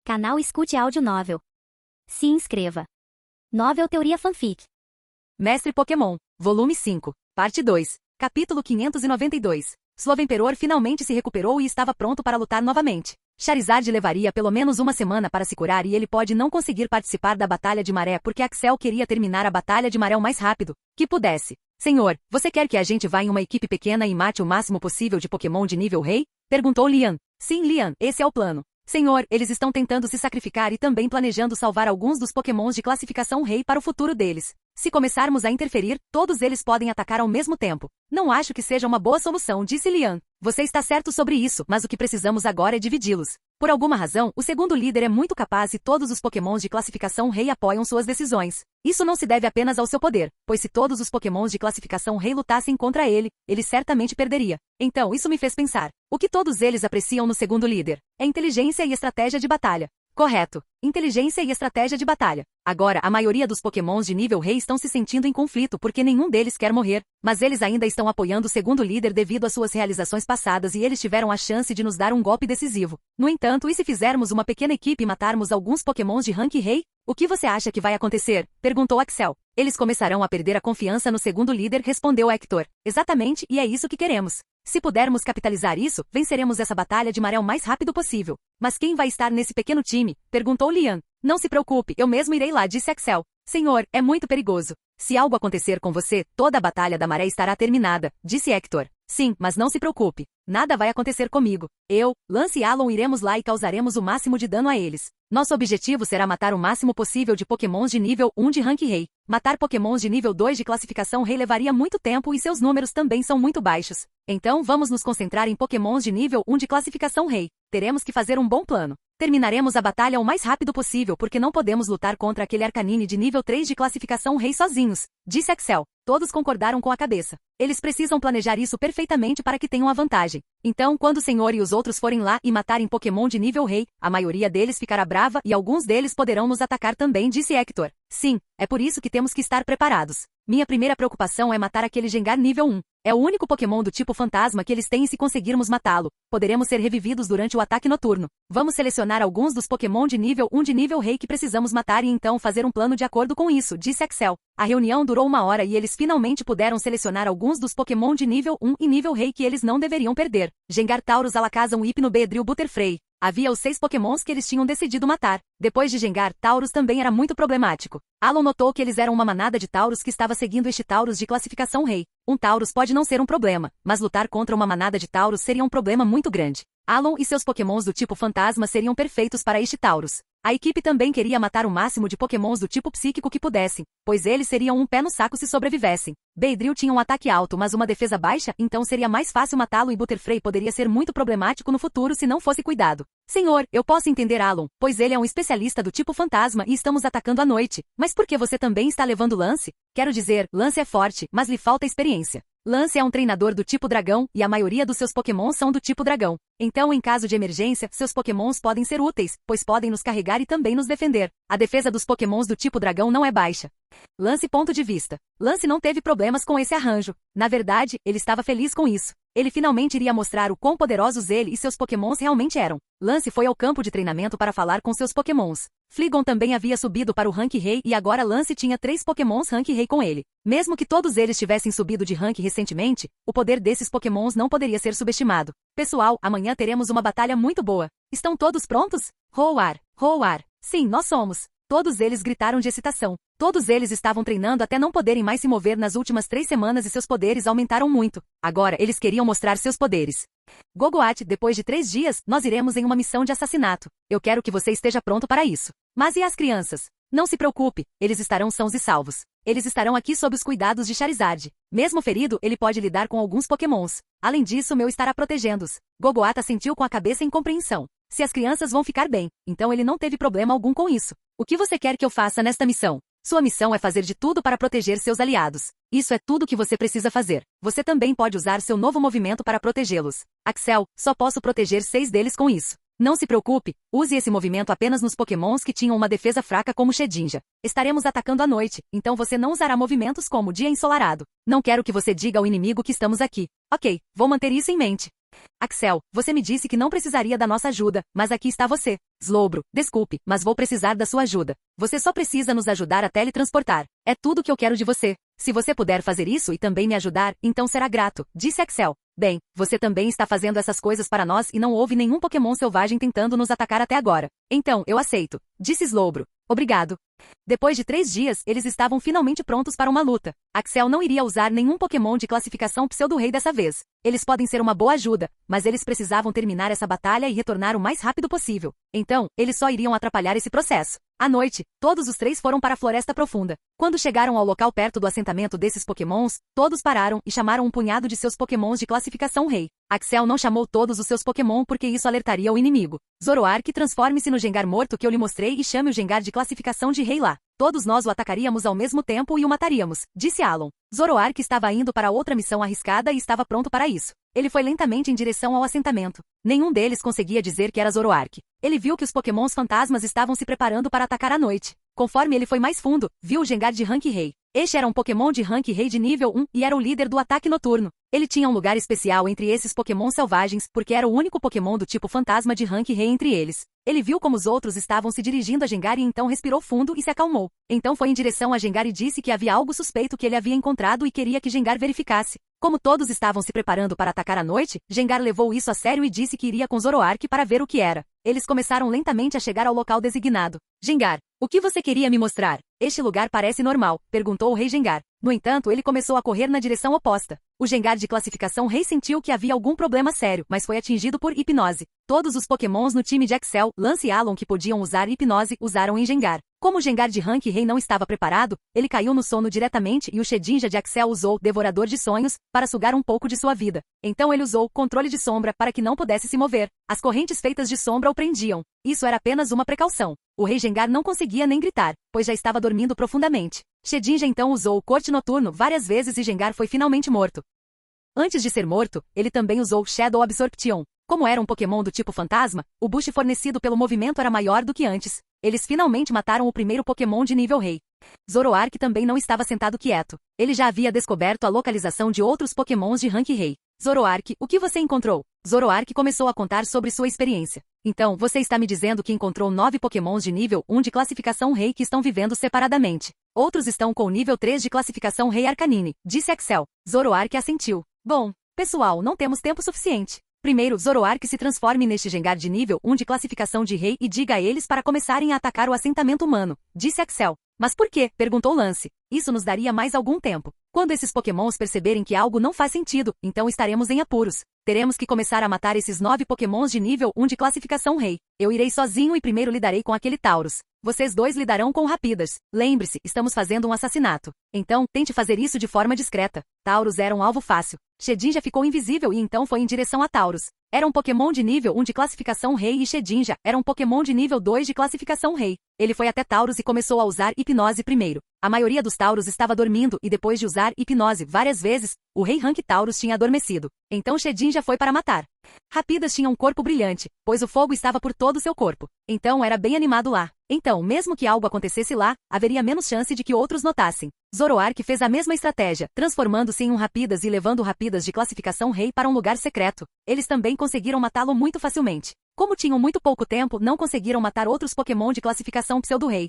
Canal Escute Áudio Novel. Se inscreva. Novel Teoria Fanfic. Mestre Pokémon, Volume 5, Parte 2, Capítulo 592. Slovenperor finalmente se recuperou e estava pronto para lutar novamente. Charizard levaria pelo menos uma semana para se curar e ele pode não conseguir participar da Batalha de Maré porque Axel queria terminar a Batalha de Maré o mais rápido que pudesse. Senhor, você quer que a gente vá em uma equipe pequena e mate o máximo possível de Pokémon de nível rei? Perguntou Lian. Sim, Lian, esse é o plano. Senhor, eles estão tentando se sacrificar e também planejando salvar alguns dos Pokémons de classificação rei para o futuro deles. Se começarmos a interferir, todos eles podem atacar ao mesmo tempo. Não acho que seja uma boa solução, disse Lian. Você está certo sobre isso, mas o que precisamos agora é dividi-los. Por alguma razão, o segundo líder é muito capaz e todos os Pokémons de classificação rei apoiam suas decisões. Isso não se deve apenas ao seu poder, pois se todos os Pokémons de classificação rei lutassem contra ele, ele certamente perderia. Então isso me fez pensar. O que todos eles apreciam no segundo líder? É inteligência e estratégia de batalha. Correto. Inteligência e estratégia de batalha. Agora, a maioria dos Pokémons de nível rei estão se sentindo em conflito porque nenhum deles quer morrer, mas eles ainda estão apoiando o segundo líder devido às suas realizações passadas e eles tiveram a chance de nos dar um golpe decisivo. No entanto, e se fizermos uma pequena equipe e matarmos alguns Pokémons de rank rei? O que você acha que vai acontecer? Perguntou Axel. Eles começarão a perder a confiança no segundo líder, respondeu Hector. Exatamente, e é isso que queremos. Se pudermos capitalizar isso, venceremos essa batalha de Maré o mais rápido possível. Mas quem vai estar nesse pequeno time? Perguntou Lian. Não se preocupe, eu mesmo irei lá, disse Axel. Senhor, é muito perigoso. Se algo acontecer com você, toda a batalha da Maré estará terminada, disse Hector. Sim, mas não se preocupe. Nada vai acontecer comigo. Eu, Lance e Alon iremos lá e causaremos o máximo de dano a eles. Nosso objetivo será matar o máximo possível de Pokémons de nível 1 de rank rei. Matar Pokémons de nível 2 de classificação rei levaria muito tempo e seus números também são muito baixos. Então vamos nos concentrar em Pokémons de nível 1 de classificação rei. Teremos que fazer um bom plano. Terminaremos a batalha o mais rápido possível porque não podemos lutar contra aquele Arcanine de nível 3 de classificação rei sozinhos, disse Axel. Todos concordaram com a cabeça. Eles precisam planejar isso perfeitamente para que tenham a vantagem. Então, quando o Senhor e os outros forem lá e matarem Pokémon de nível rei, a maioria deles ficará brava e alguns deles poderão nos atacar também, disse Hector. Sim, é por isso que temos que estar preparados. Minha primeira preocupação é matar aquele Gengar nível 1. É o único Pokémon do tipo fantasma que eles têm e se conseguirmos matá-lo, poderemos ser revividos durante o ataque noturno. Vamos selecionar alguns dos Pokémon de nível 1 de nível rei que precisamos matar e então fazer um plano de acordo com isso, disse Axel. A reunião durou 1 hora e eles finalmente puderam selecionar alguns dos Pokémon de nível 1 e nível rei que eles não deveriam perder. Gengar, Taurus, Alakazam, Hypno, Beedrill, Butterfree. Havia os 6 Pokémons que eles tinham decidido matar. Depois de Gengar, Taurus também era muito problemático. Alon notou que eles eram uma manada de Taurus que estava seguindo este Taurus de classificação rei. Um Taurus pode não ser um problema, mas lutar contra uma manada de Taurus seria um problema muito grande. Alon e seus Pokémons do tipo fantasma seriam perfeitos para este Taurus. A equipe também queria matar o máximo de Pokémons do tipo psíquico que pudessem, pois eles seriam um pé no saco se sobrevivessem. Beedrill tinha um ataque alto mas uma defesa baixa, então seria mais fácil matá-lo e Butterfree poderia ser muito problemático no futuro se não fosse cuidado. Senhor, eu posso entender Alon, pois ele é um especialista do tipo fantasma e estamos atacando à noite. Mas por que você também está levando Lance? Quero dizer, Lance é forte, mas lhe falta experiência. Lance é um treinador do tipo dragão, e a maioria dos seus Pokémons são do tipo dragão. Então, em caso de emergência, seus Pokémons podem ser úteis, pois podem nos carregar e também nos defender. A defesa dos Pokémons do tipo dragão não é baixa. Lance. Ponto de vista. Lance não teve problemas com esse arranjo. Na verdade, ele estava feliz com isso. Ele finalmente iria mostrar o quão poderosos ele e seus Pokémons realmente eram. Lance foi ao campo de treinamento para falar com seus Pokémons. Fleagon também havia subido para o rank rei e agora Lance tinha 3 Pokémons rank rei com ele. Mesmo que todos eles tivessem subido de rank recentemente, o poder desses Pokémons não poderia ser subestimado. Pessoal, amanhã teremos uma batalha muito boa. Estão todos prontos? Roar! Roar! Sim, nós somos. Todos eles gritaram de excitação. Todos eles estavam treinando até não poderem mais se mover nas últimas 3 semanas e seus poderes aumentaram muito. Agora, eles queriam mostrar seus poderes. Gogoat, depois de 3 dias, nós iremos em uma missão de assassinato. Eu quero que você esteja pronto para isso. Mas e as crianças? Não se preocupe, eles estarão sãos e salvos. Eles estarão aqui sob os cuidados de Charizard. Mesmo ferido, ele pode lidar com alguns Pokémons. Além disso, meu estará protegendo-os. Gogoat assentiu com a cabeça em compreensão. Se as crianças vão ficar bem, então ele não teve problema algum com isso. O que você quer que eu faça nesta missão? Sua missão é fazer de tudo para proteger seus aliados. Isso é tudo que você precisa fazer. Você também pode usar seu novo movimento para protegê-los. Axel, só posso proteger 6 deles com isso. Não se preocupe, use esse movimento apenas nos Pokémons que tinham uma defesa fraca como Shedinja. Estaremos atacando à noite, então você não usará movimentos como dia ensolarado. Não quero que você diga ao inimigo que estamos aqui. Ok, vou manter isso em mente. Axel, você me disse que não precisaria da nossa ajuda, mas aqui está você. Slowbro, desculpe, mas vou precisar da sua ajuda. Você só precisa nos ajudar a teletransportar. É tudo que eu quero de você. Se você puder fazer isso e também me ajudar, então será grato, disse Axel. Bem, você também está fazendo essas coisas para nós e não houve nenhum Pokémon selvagem tentando nos atacar até agora. Então, eu aceito, disse Slowbro. Obrigado. Depois de 3 dias, eles estavam finalmente prontos para uma luta. Axel não iria usar nenhum Pokémon de classificação Pseudo-Rei dessa vez. Eles podem ser uma boa ajuda, mas eles precisavam terminar essa batalha e retornar o mais rápido possível. Então, eles só iriam atrapalhar esse processo. À noite, todos os 3 foram para a Floresta Profunda. Quando chegaram ao local perto do assentamento desses Pokémons, todos pararam e chamaram um punhado de seus Pokémons de classificação Rei. Axel não chamou todos os seus Pokémon porque isso alertaria o inimigo. Zoroark, transforme-se no Gengar morto que eu lhe mostrei e chame o Gengar de classificação de Rei lá. Todos nós o atacaríamos ao mesmo tempo e o mataríamos, disse Alon. Zoroark estava indo para outra missão arriscada e estava pronto para isso. Ele foi lentamente em direção ao assentamento. Nenhum deles conseguia dizer que era Zoroark. Ele viu que os Pokémons fantasmas estavam se preparando para atacar à noite. Conforme ele foi mais fundo, viu o Gengar de Rank Rei. Este era um Pokémon de Rank Rei de nível 1 e era o líder do ataque noturno. Ele tinha um lugar especial entre esses Pokémon selvagens porque era o único Pokémon do tipo fantasma de Rank Rei entre eles. Ele viu como os outros estavam se dirigindo a Gengar e então respirou fundo e se acalmou. Então foi em direção a Gengar e disse que havia algo suspeito que ele havia encontrado e queria que Gengar verificasse. Como todos estavam se preparando para atacar à noite, Gengar levou isso a sério e disse que iria com Zoroark para ver o que era. Eles começaram lentamente a chegar ao local designado. Gengar, o que você queria me mostrar? Este lugar parece normal, perguntou o Rei Gengar. No entanto, ele começou a correr na direção oposta. O Gengar de classificação Rei sentiu que havia algum problema sério, mas foi atingido por hipnose. Todos os Pokémons no time de Axel, Lance e Alon que podiam usar hipnose, usaram em Gengar. Como o Gengar de Rank Rei não estava preparado, ele caiu no sono diretamente e o Shedinja de Axel usou Devorador de Sonhos para sugar um pouco de sua vida. Então ele usou Controle de Sombra para que não pudesse se mover. As correntes feitas de sombra o prendiam. Isso era apenas uma precaução. O Rei Gengar não conseguia nem gritar, pois já estava dormindo profundamente. Shedinja então usou o Corte Noturno várias vezes e Gengar foi finalmente morto. Antes de ser morto, ele também usou Shadow Absorption. Como era um Pokémon do tipo fantasma, o boost fornecido pelo movimento era maior do que antes. Eles finalmente mataram o primeiro Pokémon de nível Rei. Zoroark também não estava sentado quieto. Ele já havia descoberto a localização de outros Pokémons de Rank Rei. Zoroark, o que você encontrou? Zoroark começou a contar sobre sua experiência. Então, você está me dizendo que encontrou 9 Pokémons de nível 1 de classificação Rei que estão vivendo separadamente. Outros estão com o nível 3 de classificação Rei Arcanine, disse Axel. Zoroark assentiu. Bom, pessoal, não temos tempo suficiente. Primeiro, Zoroark se transforme neste Gengar de nível 1 de classificação de Rei e diga a eles para começarem a atacar o assentamento humano, disse Axel. Mas por quê? Perguntou Lance. Isso nos daria mais algum tempo. Quando esses Pokémons perceberem que algo não faz sentido, então estaremos em apuros. Teremos que começar a matar esses 9 Pokémons de nível 1 de classificação Rei. Eu irei sozinho e primeiro lidarei com aquele Taurus. Vocês dois lidarão com Rapidas. Lembre-se, estamos fazendo um assassinato. Então, tente fazer isso de forma discreta. Taurus era um alvo fácil. Shedinja ficou invisível e então foi em direção a Taurus. Era um Pokémon de nível 1 de classificação Rei e Shedinja era um Pokémon de nível 2 de classificação Rei. Ele foi até Taurus e começou a usar hipnose primeiro. A maioria dos Taurus estava dormindo e depois de usar hipnose várias vezes, o Rei Rank Taurus tinha adormecido. Então Shedinja foi para matar. Rapidas tinha um corpo brilhante, pois o fogo estava por todo o seu corpo. Então era bem animado lá. Então, mesmo que algo acontecesse lá, haveria menos chance de que outros notassem. Zoroark fez a mesma estratégia, transformando-se em um Rapidas e levando o Rapidas de classificação Rei para um lugar secreto. Eles também conseguiram matá-lo muito facilmente. Como tinham muito pouco tempo, não conseguiram matar outros Pokémon de classificação Pseudo-Rei.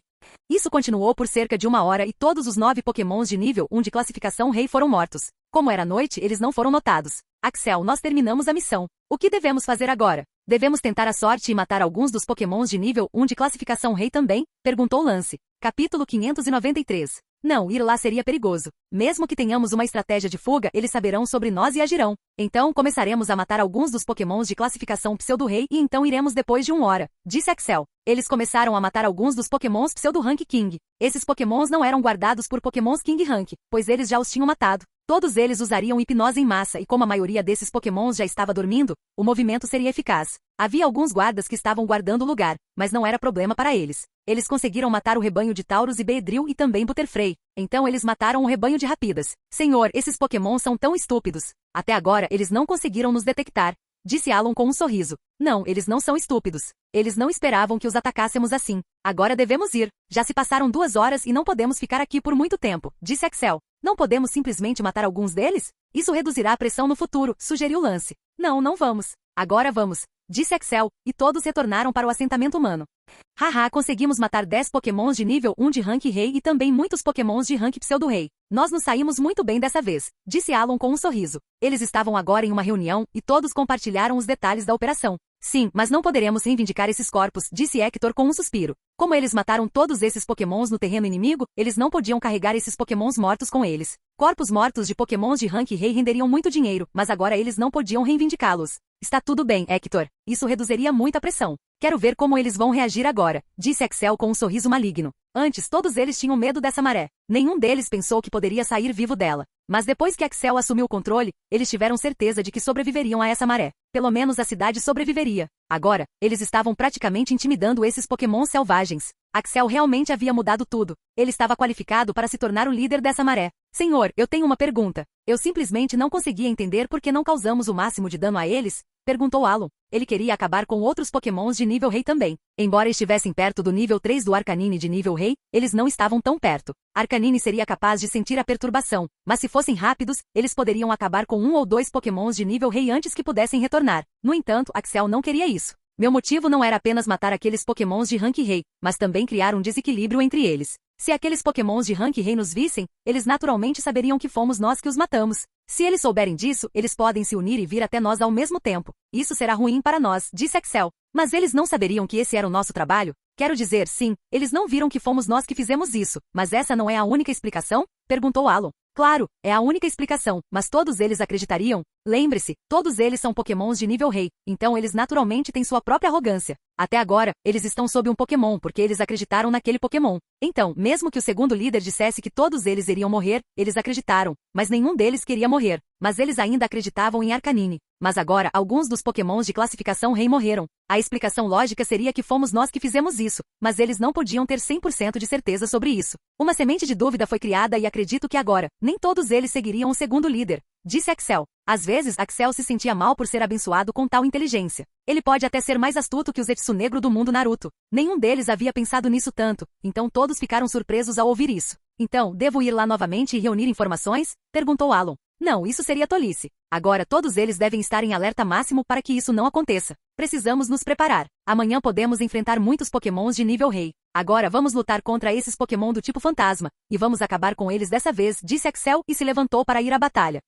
Isso continuou por cerca de 1 hora e todos os 9 Pokémons de nível 1 de classificação Rei foram mortos. Como era noite, eles não foram notados. Axel, nós terminamos a missão. O que devemos fazer agora? Devemos tentar a sorte e matar alguns dos Pokémons de nível 1 de classificação Rei também? Perguntou Lance. Capítulo 593. Não, ir lá seria perigoso. Mesmo que tenhamos uma estratégia de fuga, eles saberão sobre nós e agirão. Então, começaremos a matar alguns dos Pokémons de classificação Pseudo-Rei e então iremos depois de 1 hora, disse Axel. Eles começaram a matar alguns dos Pokémons Pseudo-Rank King. Esses Pokémons não eram guardados por Pokémons King Rank, pois eles já os tinham matado. Todos eles usariam hipnose em massa e como a maioria desses Pokémons já estava dormindo, o movimento seria eficaz. Havia alguns guardas que estavam guardando o lugar, mas não era problema para eles. Eles conseguiram matar o rebanho de Taurus e Beedrill e também Butterfree. Então eles mataram o rebanho de Rapidas. Senhor, esses Pokémons são tão estúpidos. Até agora eles não conseguiram nos detectar, disse Alon com um sorriso. Não, eles não são estúpidos. Eles não esperavam que os atacássemos assim. Agora devemos ir. Já se passaram 2 horas e não podemos ficar aqui por muito tempo, disse Axel. Não podemos simplesmente matar alguns deles? Isso reduzirá a pressão no futuro, sugeriu Lance. Não, não vamos. Agora vamos, disse Axel, e todos retornaram para o assentamento humano. Haha, conseguimos matar 10 pokémons de nível 1 de rank rei e também muitos pokémons de rank pseudo-rei. Nós nos saímos muito bem dessa vez, disse Alon com um sorriso. Eles estavam agora em uma reunião e todos compartilharam os detalhes da operação. Sim, mas não poderemos reivindicar esses corpos, disse Hector com um suspiro. Como eles mataram todos esses pokémons no terreno inimigo, eles não podiam carregar esses pokémons mortos com eles. Corpos mortos de pokémons de rank rei renderiam muito dinheiro, mas agora eles não podiam reivindicá-los. Está tudo bem, Hector. Isso reduziria muito a pressão. Quero ver como eles vão reagir agora, disse Axel com um sorriso maligno. Antes, todos eles tinham medo dessa maré. Nenhum deles pensou que poderia sair vivo dela. Mas depois que Axel assumiu o controle, eles tiveram certeza de que sobreviveriam a essa maré. Pelo menos a cidade sobreviveria. Agora, eles estavam praticamente intimidando esses pokémons selvagens. Axel realmente havia mudado tudo. Ele estava qualificado para se tornar o líder dessa maré. Senhor, eu tenho uma pergunta. Eu simplesmente não conseguia entender por que não causamos o máximo de dano a eles, perguntou Alon. Ele queria acabar com outros pokémons de nível rei também. Embora estivessem perto do nível 3 do Arcanine de nível rei, eles não estavam tão perto. Arcanine seria capaz de sentir a perturbação, mas se fossem rápidos, eles poderiam acabar com 1 ou 2 pokémons de nível rei antes que pudessem retornar. No entanto, Axel não queria isso. Meu motivo não era apenas matar aqueles pokémons de rank rei, mas também criar um desequilíbrio entre eles. Se aqueles pokémons de rank rei nos vissem, eles naturalmente saberiam que fomos nós que os matamos. Se eles souberem disso, eles podem se unir e vir até nós ao mesmo tempo. Isso será ruim para nós, disse Axel. Mas eles não saberiam que esse era o nosso trabalho? Quero dizer, sim, eles não viram que fomos nós que fizemos isso, mas essa não é a única explicação? Perguntou Alon. Claro, é a única explicação, mas todos eles acreditariam? Lembre-se, todos eles são pokémons de nível rei, então eles naturalmente têm sua própria arrogância. Até agora, eles estão sob um pokémon porque eles acreditaram naquele pokémon. Então, mesmo que o segundo líder dissesse que todos eles iriam morrer, eles acreditaram, mas nenhum deles queria morrer. Mas eles ainda acreditavam em Arcanine. Mas agora, alguns dos pokémons de classificação rei morreram. A explicação lógica seria que fomos nós que fizemos isso, mas eles não podiam ter 100% de certeza sobre isso. Uma semente de dúvida foi criada e acredito que agora, nem todos eles seguiriam o segundo líder, disse Axel. Às vezes, Axel se sentia mal por ser abençoado com tal inteligência. Ele pode até ser mais astuto que o Zetsu negro do mundo Naruto. Nenhum deles havia pensado nisso tanto, então todos ficaram surpresos ao ouvir isso. Então, devo ir lá novamente e reunir informações? Perguntou Alon. Não, isso seria tolice. Agora todos eles devem estar em alerta máximo para que isso não aconteça. Precisamos nos preparar. Amanhã podemos enfrentar muitos pokémons de nível rei. Agora vamos lutar contra esses pokémon do tipo fantasma, e vamos acabar com eles dessa vez, disse Axel e se levantou para ir à batalha.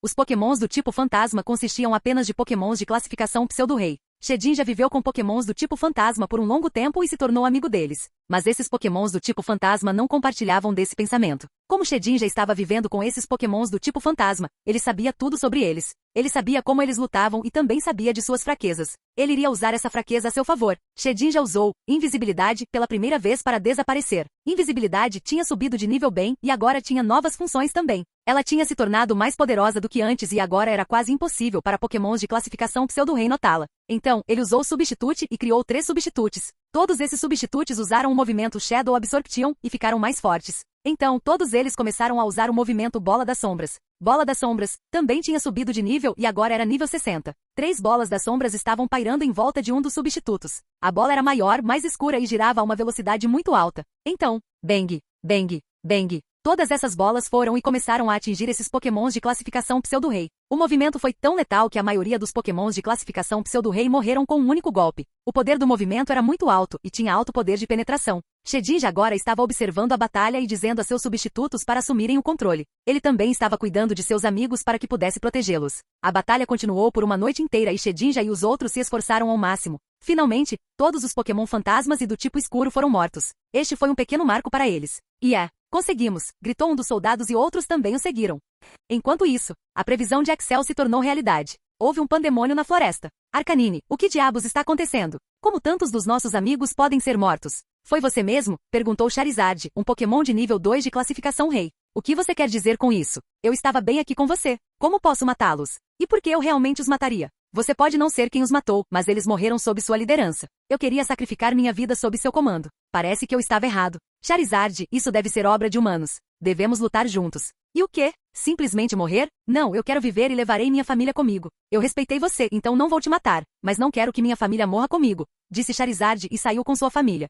Os pokémons do tipo fantasma consistiam apenas de pokémons de classificação pseudo-rei. Shedin já viveu com pokémons do tipo fantasma por um longo tempo e se tornou amigo deles. Mas esses pokémons do tipo fantasma não compartilhavam desse pensamento. Como Shedin já estava vivendo com esses pokémons do tipo fantasma, ele sabia tudo sobre eles. Ele sabia como eles lutavam e também sabia de suas fraquezas. Ele iria usar essa fraqueza a seu favor. Shedin já usou invisibilidade pela primeira vez para desaparecer. Invisibilidade tinha subido de nível bem e agora tinha novas funções também. Ela tinha se tornado mais poderosa do que antes e agora era quase impossível para pokémons de classificação pseudo-rei notá-la. Então, ele usou o Substitute e criou 3 Substitutes. Todos esses Substitutes usaram o movimento Shadow Absorption e ficaram mais fortes. Então, todos eles começaram a usar o movimento Bola das Sombras. Bola das Sombras também tinha subido de nível e agora era nível 60. 3 bolas das sombras estavam pairando em volta de um dos substitutos. A bola era maior, mais escura e girava a uma velocidade muito alta. Então, bang, bang, bang. Todas essas bolas foram e começaram a atingir esses pokémons de classificação pseudo-rei. O movimento foi tão letal que a maioria dos pokémons de classificação pseudo-rei morreram com um único golpe. O poder do movimento era muito alto e tinha alto poder de penetração. Shedinja agora estava observando a batalha e dizendo a seus substitutos para assumirem o controle. Ele também estava cuidando de seus amigos para que pudesse protegê-los. A batalha continuou por uma noite inteira e Shedinja e os outros se esforçaram ao máximo. Finalmente, todos os Pokémon fantasmas e do tipo escuro foram mortos. Este foi um pequeno marco para eles. Conseguimos! Gritou um dos soldados e outros também o seguiram. Enquanto isso, a previsão de Axel se tornou realidade. Houve um pandemônio na floresta. Arcanine, o que diabos está acontecendo? Como tantos dos nossos amigos podem ser mortos? Foi você mesmo? Perguntou Charizard, um Pokémon de nível 2 de classificação rei. O que você quer dizer com isso? Eu estava bem aqui com você. Como posso matá-los? E por que eu realmente os mataria? Você pode não ser quem os matou, mas eles morreram sob sua liderança. Eu queria sacrificar minha vida sob seu comando. Parece que eu estava errado. Charizard, isso deve ser obra de humanos. Devemos lutar juntos. E o quê? Simplesmente morrer? Não, eu quero viver e levarei minha família comigo. Eu respeitei você, então não vou te matar. Mas não quero que minha família morra comigo, disse Charizard e saiu com sua família.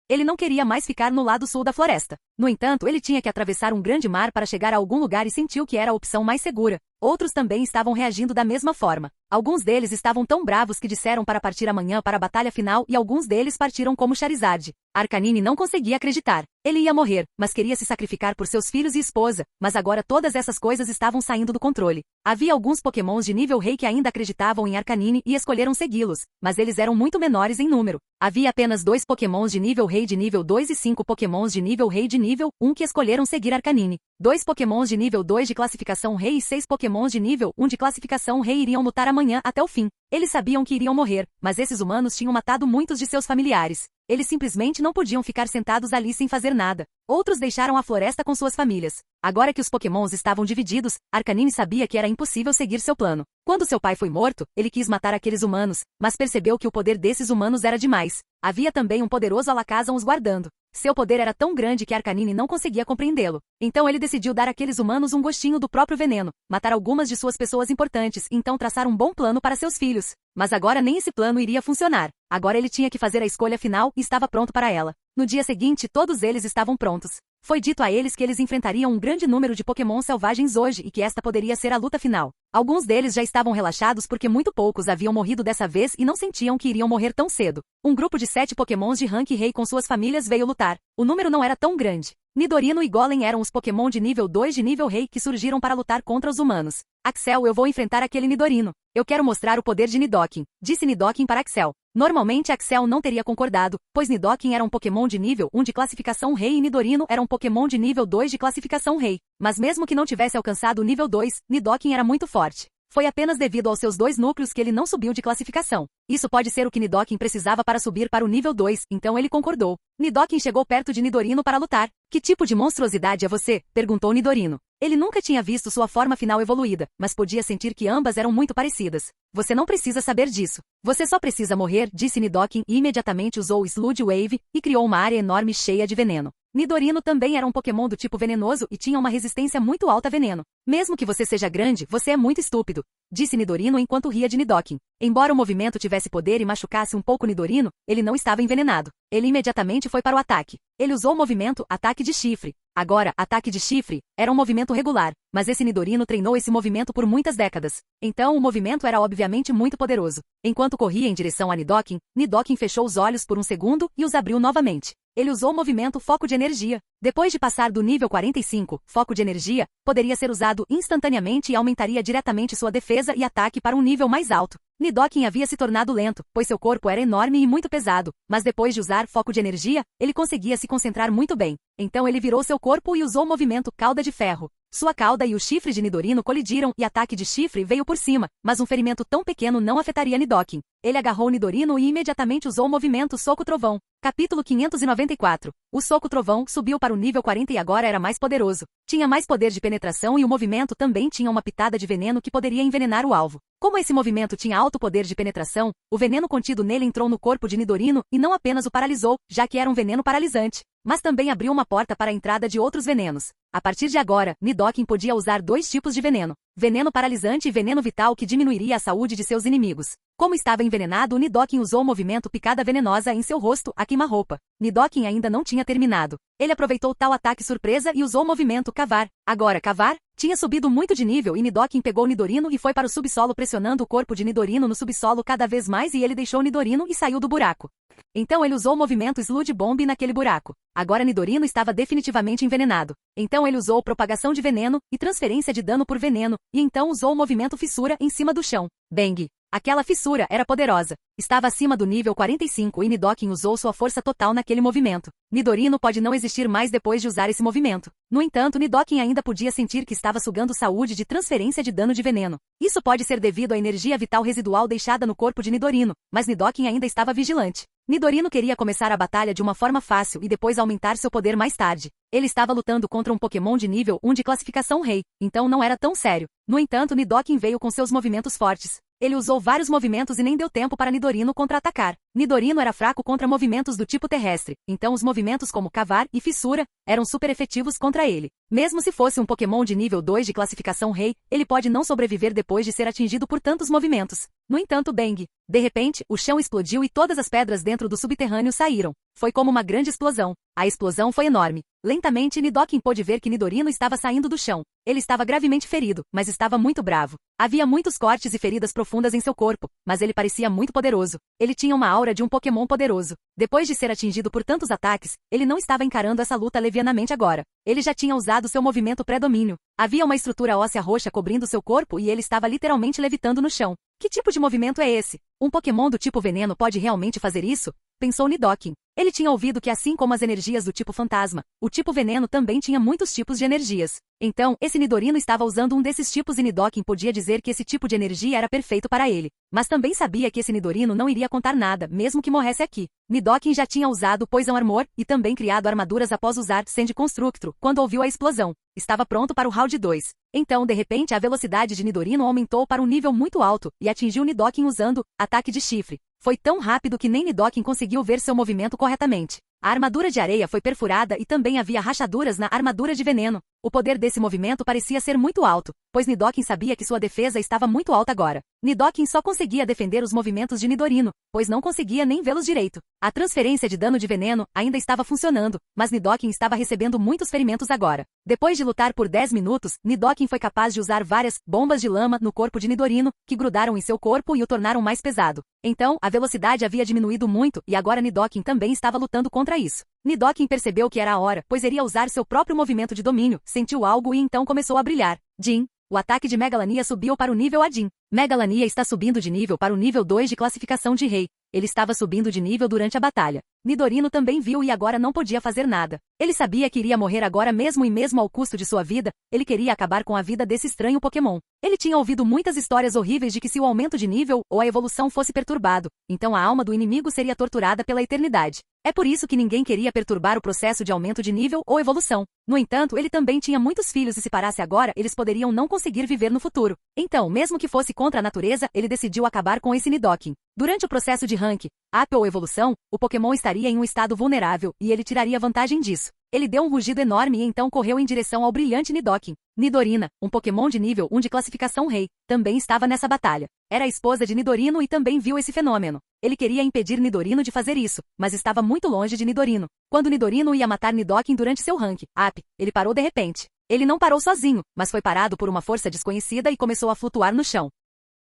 Ele não queria mais ficar no lado sul da floresta. No entanto, ele tinha que atravessar um grande mar para chegar a algum lugar e sentiu que era a opção mais segura. Outros também estavam reagindo da mesma forma. Alguns deles estavam tão bravos que disseram para partir amanhã para a batalha final e alguns deles partiram como Charizard. Arcanine não conseguia acreditar. Ele ia morrer, mas queria se sacrificar por seus filhos e esposa, mas agora todas essas coisas estavam saindo do controle. Havia alguns pokémons de nível rei que ainda acreditavam em Arcanine e escolheram segui-los, mas eles eram muito menores em número. Havia apenas 2 pokémons de nível rei de nível 2 e 5 pokémons de nível rei de nível 1 que escolheram seguir Arcanine. 2 pokémons de nível 2 de classificação rei e 6 pokémons de nível 1 de classificação rei iriam lutar amanhã até o fim. Eles sabiam que iriam morrer, mas esses humanos tinham matado muitos de seus familiares. Eles simplesmente não podiam ficar sentados ali sem fazer nada. Outros deixaram a floresta com suas famílias. Agora que os pokémons estavam divididos, Arcanine sabia que era impossível seguir seu plano. Quando seu pai foi morto, ele quis matar aqueles humanos, mas percebeu que o poder desses humanos era demais. Havia também um poderoso Alakazam os guardando. Seu poder era tão grande que Arcanine não conseguia compreendê-lo. Então ele decidiu dar àqueles humanos um gostinho do próprio veneno, matar algumas de suas pessoas importantes e então traçar um bom plano para seus filhos. Mas agora nem esse plano iria funcionar. Agora ele tinha que fazer a escolha final e estava pronto para ela. No dia seguinte, todos eles estavam prontos. Foi dito a eles que eles enfrentariam um grande número de pokémons selvagens hoje e que esta poderia ser a luta final. Alguns deles já estavam relaxados porque muito poucos haviam morrido dessa vez e não sentiam que iriam morrer tão cedo. Um grupo de 7 pokémons de rank rei com suas famílias veio lutar. O número não era tão grande. Nidorino e Golem eram os pokémon de nível 2 de nível rei que surgiram para lutar contra os humanos. Axel, eu vou enfrentar aquele Nidorino. Eu quero mostrar o poder de Nidoking, disse Nidoking para Axel. Normalmente Axel não teria concordado, pois Nidoking era um pokémon de nível 1 de classificação rei e Nidorino era um pokémon de nível 2 de classificação rei. Mas mesmo que não tivesse alcançado o nível 2, Nidoking era muito forte. Foi apenas devido aos seus 2 núcleos que ele não subiu de classificação. Isso pode ser o que Nidoking precisava para subir para o nível 2, então ele concordou. Nidoking chegou perto de Nidorino para lutar. Que tipo de monstruosidade é você? Perguntou Nidorino. Ele nunca tinha visto sua forma final evoluída, mas podia sentir que ambas eram muito parecidas. Você não precisa saber disso. Você só precisa morrer, disse Nidoking e imediatamente usou o Sludge Wave e criou uma área enorme cheia de veneno. Nidorino também era um pokémon do tipo venenoso e tinha uma resistência muito alta a veneno. Mesmo que você seja grande, você é muito estúpido, disse Nidorino enquanto ria de Nidoking. Embora o movimento tivesse poder e machucasse um pouco Nidorino, ele não estava envenenado. Ele imediatamente foi para o ataque. Ele usou o movimento Ataque de Chifre. Agora, Ataque de Chifre era um movimento regular, mas esse Nidorino treinou esse movimento por muitas décadas. Então o movimento era obviamente muito poderoso. Enquanto corria em direção a Nidoking, Nidoking fechou os olhos por um segundo e os abriu novamente. Ele usou o movimento Foco de Energia. Depois de passar do nível 45, Foco de Energia poderia ser usado instantaneamente e aumentaria diretamente sua defesa e ataque para um nível mais alto. Nidoking havia se tornado lento, pois seu corpo era enorme e muito pesado, mas depois de usar Foco de Energia, ele conseguia se concentrar muito bem. Então ele virou seu corpo e usou o movimento Cauda de Ferro. Sua cauda e o chifre de Nidorino colidiram e Ataque de Chifre veio por cima, mas um ferimento tão pequeno não afetaria Nidoking. Ele agarrou Nidorino e imediatamente usou o movimento Soco Trovão. Capítulo 594. O Soco Trovão subiu para o nível 40 e agora era mais poderoso. Tinha mais poder de penetração e o movimento também tinha uma pitada de veneno que poderia envenenar o alvo. Como esse movimento tinha alto poder de penetração, o veneno contido nele entrou no corpo de Nidorino e não apenas o paralisou, já que era um veneno paralisante, mas também abriu uma porta para a entrada de outros venenos. A partir de agora, Nidoking podia usar 2 tipos de veneno: veneno paralisante e veneno vital que diminuiria a saúde de seus inimigos. Como estava envenenado, Nidoking usou o movimento Picada Venenosa em seu rosto, a queima-roupa. Nidoking ainda não tinha terminado. Ele aproveitou tal ataque surpresa e usou o movimento Cavar. Agora, Cavar tinha subido muito de nível e Nidoking pegou Nidorino e foi para o subsolo pressionando o corpo de Nidorino no subsolo cada vez mais e ele deixou Nidorino e saiu do buraco. Então ele usou o movimento Sludge Bomb naquele buraco. Agora Nidorino estava definitivamente envenenado. Então ele usou Propagação de Veneno e Transferência de Dano por Veneno, e então usou o movimento Fissura em cima do chão. Bang! Aquela fissura era poderosa. Estava acima do nível 45 e Nidoking usou sua força total naquele movimento. Nidorino pode não existir mais depois de usar esse movimento. No entanto, Nidoking ainda podia sentir que estava sugando saúde de transferência de dano de veneno. Isso pode ser devido à energia vital residual deixada no corpo de Nidorino, mas Nidoking ainda estava vigilante. Nidorino queria começar a batalha de uma forma fácil e depois aumentar seu poder mais tarde. Ele estava lutando contra um Pokémon de nível 1 de classificação rei, então não era tão sério. No entanto, Nidoking veio com seus movimentos fortes. Ele usou vários movimentos e nem deu tempo para Nidorino contra-atacar. Nidorino era fraco contra movimentos do tipo terrestre, então os movimentos como Cavar e Fissura eram super efetivos contra ele. Mesmo se fosse um Pokémon de nível 2 de classificação rei, ele pode não sobreviver depois de ser atingido por tantos movimentos. No entanto, bang! De repente, o chão explodiu e todas as pedras dentro do subterrâneo saíram. Foi como uma grande explosão. A explosão foi enorme. Lentamente, Nidoking pôde ver que Nidorino estava saindo do chão. Ele estava gravemente ferido, mas estava muito bravo. Havia muitos cortes e feridas profundas em seu corpo, mas ele parecia muito poderoso. Ele tinha uma aura de um Pokémon poderoso. Depois de ser atingido por tantos ataques, ele não estava encarando essa luta levianamente agora. Ele já tinha usado seu movimento pré-domínio. Havia uma estrutura óssea roxa cobrindo seu corpo e ele estava literalmente levitando no chão. Que tipo de movimento é esse? Um Pokémon do tipo veneno pode realmente fazer isso? Pensou Nidoking. Ele tinha ouvido que assim como as energias do tipo fantasma, o tipo veneno também tinha muitos tipos de energias. Então, esse Nidorino estava usando um desses tipos e Nidoking podia dizer que esse tipo de energia era perfeito para ele. Mas também sabia que esse Nidorino não iria contar nada, mesmo que morresse aqui. Nidoking já tinha usado Poison Armor e também criado armaduras após usar Sand Constructor, quando ouviu a explosão. Estava pronto para o round 2. Então, de repente, a velocidade de Nidorino aumentou para um nível muito alto e atingiu Nidoking usando ataque de chifre. Foi tão rápido que nem Nidoking conseguiu ver seu movimento corretamente. A armadura de areia foi perfurada e também havia rachaduras na armadura de veneno. O poder desse movimento parecia ser muito alto, pois Nidoking sabia que sua defesa estava muito alta agora. Nidoking só conseguia defender os movimentos de Nidorino, pois não conseguia nem vê-los direito. A transferência de dano de veneno ainda estava funcionando, mas Nidoking estava recebendo muitos ferimentos agora. Depois de lutar por 10 minutos, Nidoking foi capaz de usar várias bombas de lama no corpo de Nidorino, que grudaram em seu corpo e o tornaram mais pesado. Então, a velocidade havia diminuído muito e agora Nidoking também estava lutando contra isso. Nidoking percebeu que era a hora, pois iria usar seu próprio movimento de domínio, sentiu algo e então começou a brilhar. Jin. O ataque de Megalania subiu para o nível A-Jin. Megalania está subindo de nível para o nível 2 de classificação de rei. Ele estava subindo de nível durante a batalha. Nidorino também viu e agora não podia fazer nada. Ele sabia que iria morrer agora mesmo e mesmo ao custo de sua vida, ele queria acabar com a vida desse estranho Pokémon. Ele tinha ouvido muitas histórias horríveis de que se o aumento de nível ou a evolução fosse perturbado, então a alma do inimigo seria torturada pela eternidade. É por isso que ninguém queria perturbar o processo de aumento de nível ou evolução. No entanto, ele também tinha muitos filhos e se parasse agora, eles poderiam não conseguir viver no futuro. Então, mesmo que fosse contra a natureza, ele decidiu acabar com esse Nidoking. Durante o processo de rank, up ou evolução, o Pokémon estaria em um estado vulnerável e ele tiraria vantagem disso. Ele deu um rugido enorme e então correu em direção ao brilhante Nidoking. Nidorina, um Pokémon de nível 1 de classificação rei, também estava nessa batalha. Era a esposa de Nidorino e também viu esse fenômeno. Ele queria impedir Nidorino de fazer isso, mas estava muito longe de Nidorino. Quando Nidorino ia matar Nidoking durante seu rank up, ele parou de repente. Ele não parou sozinho, mas foi parado por uma força desconhecida e começou a flutuar no chão.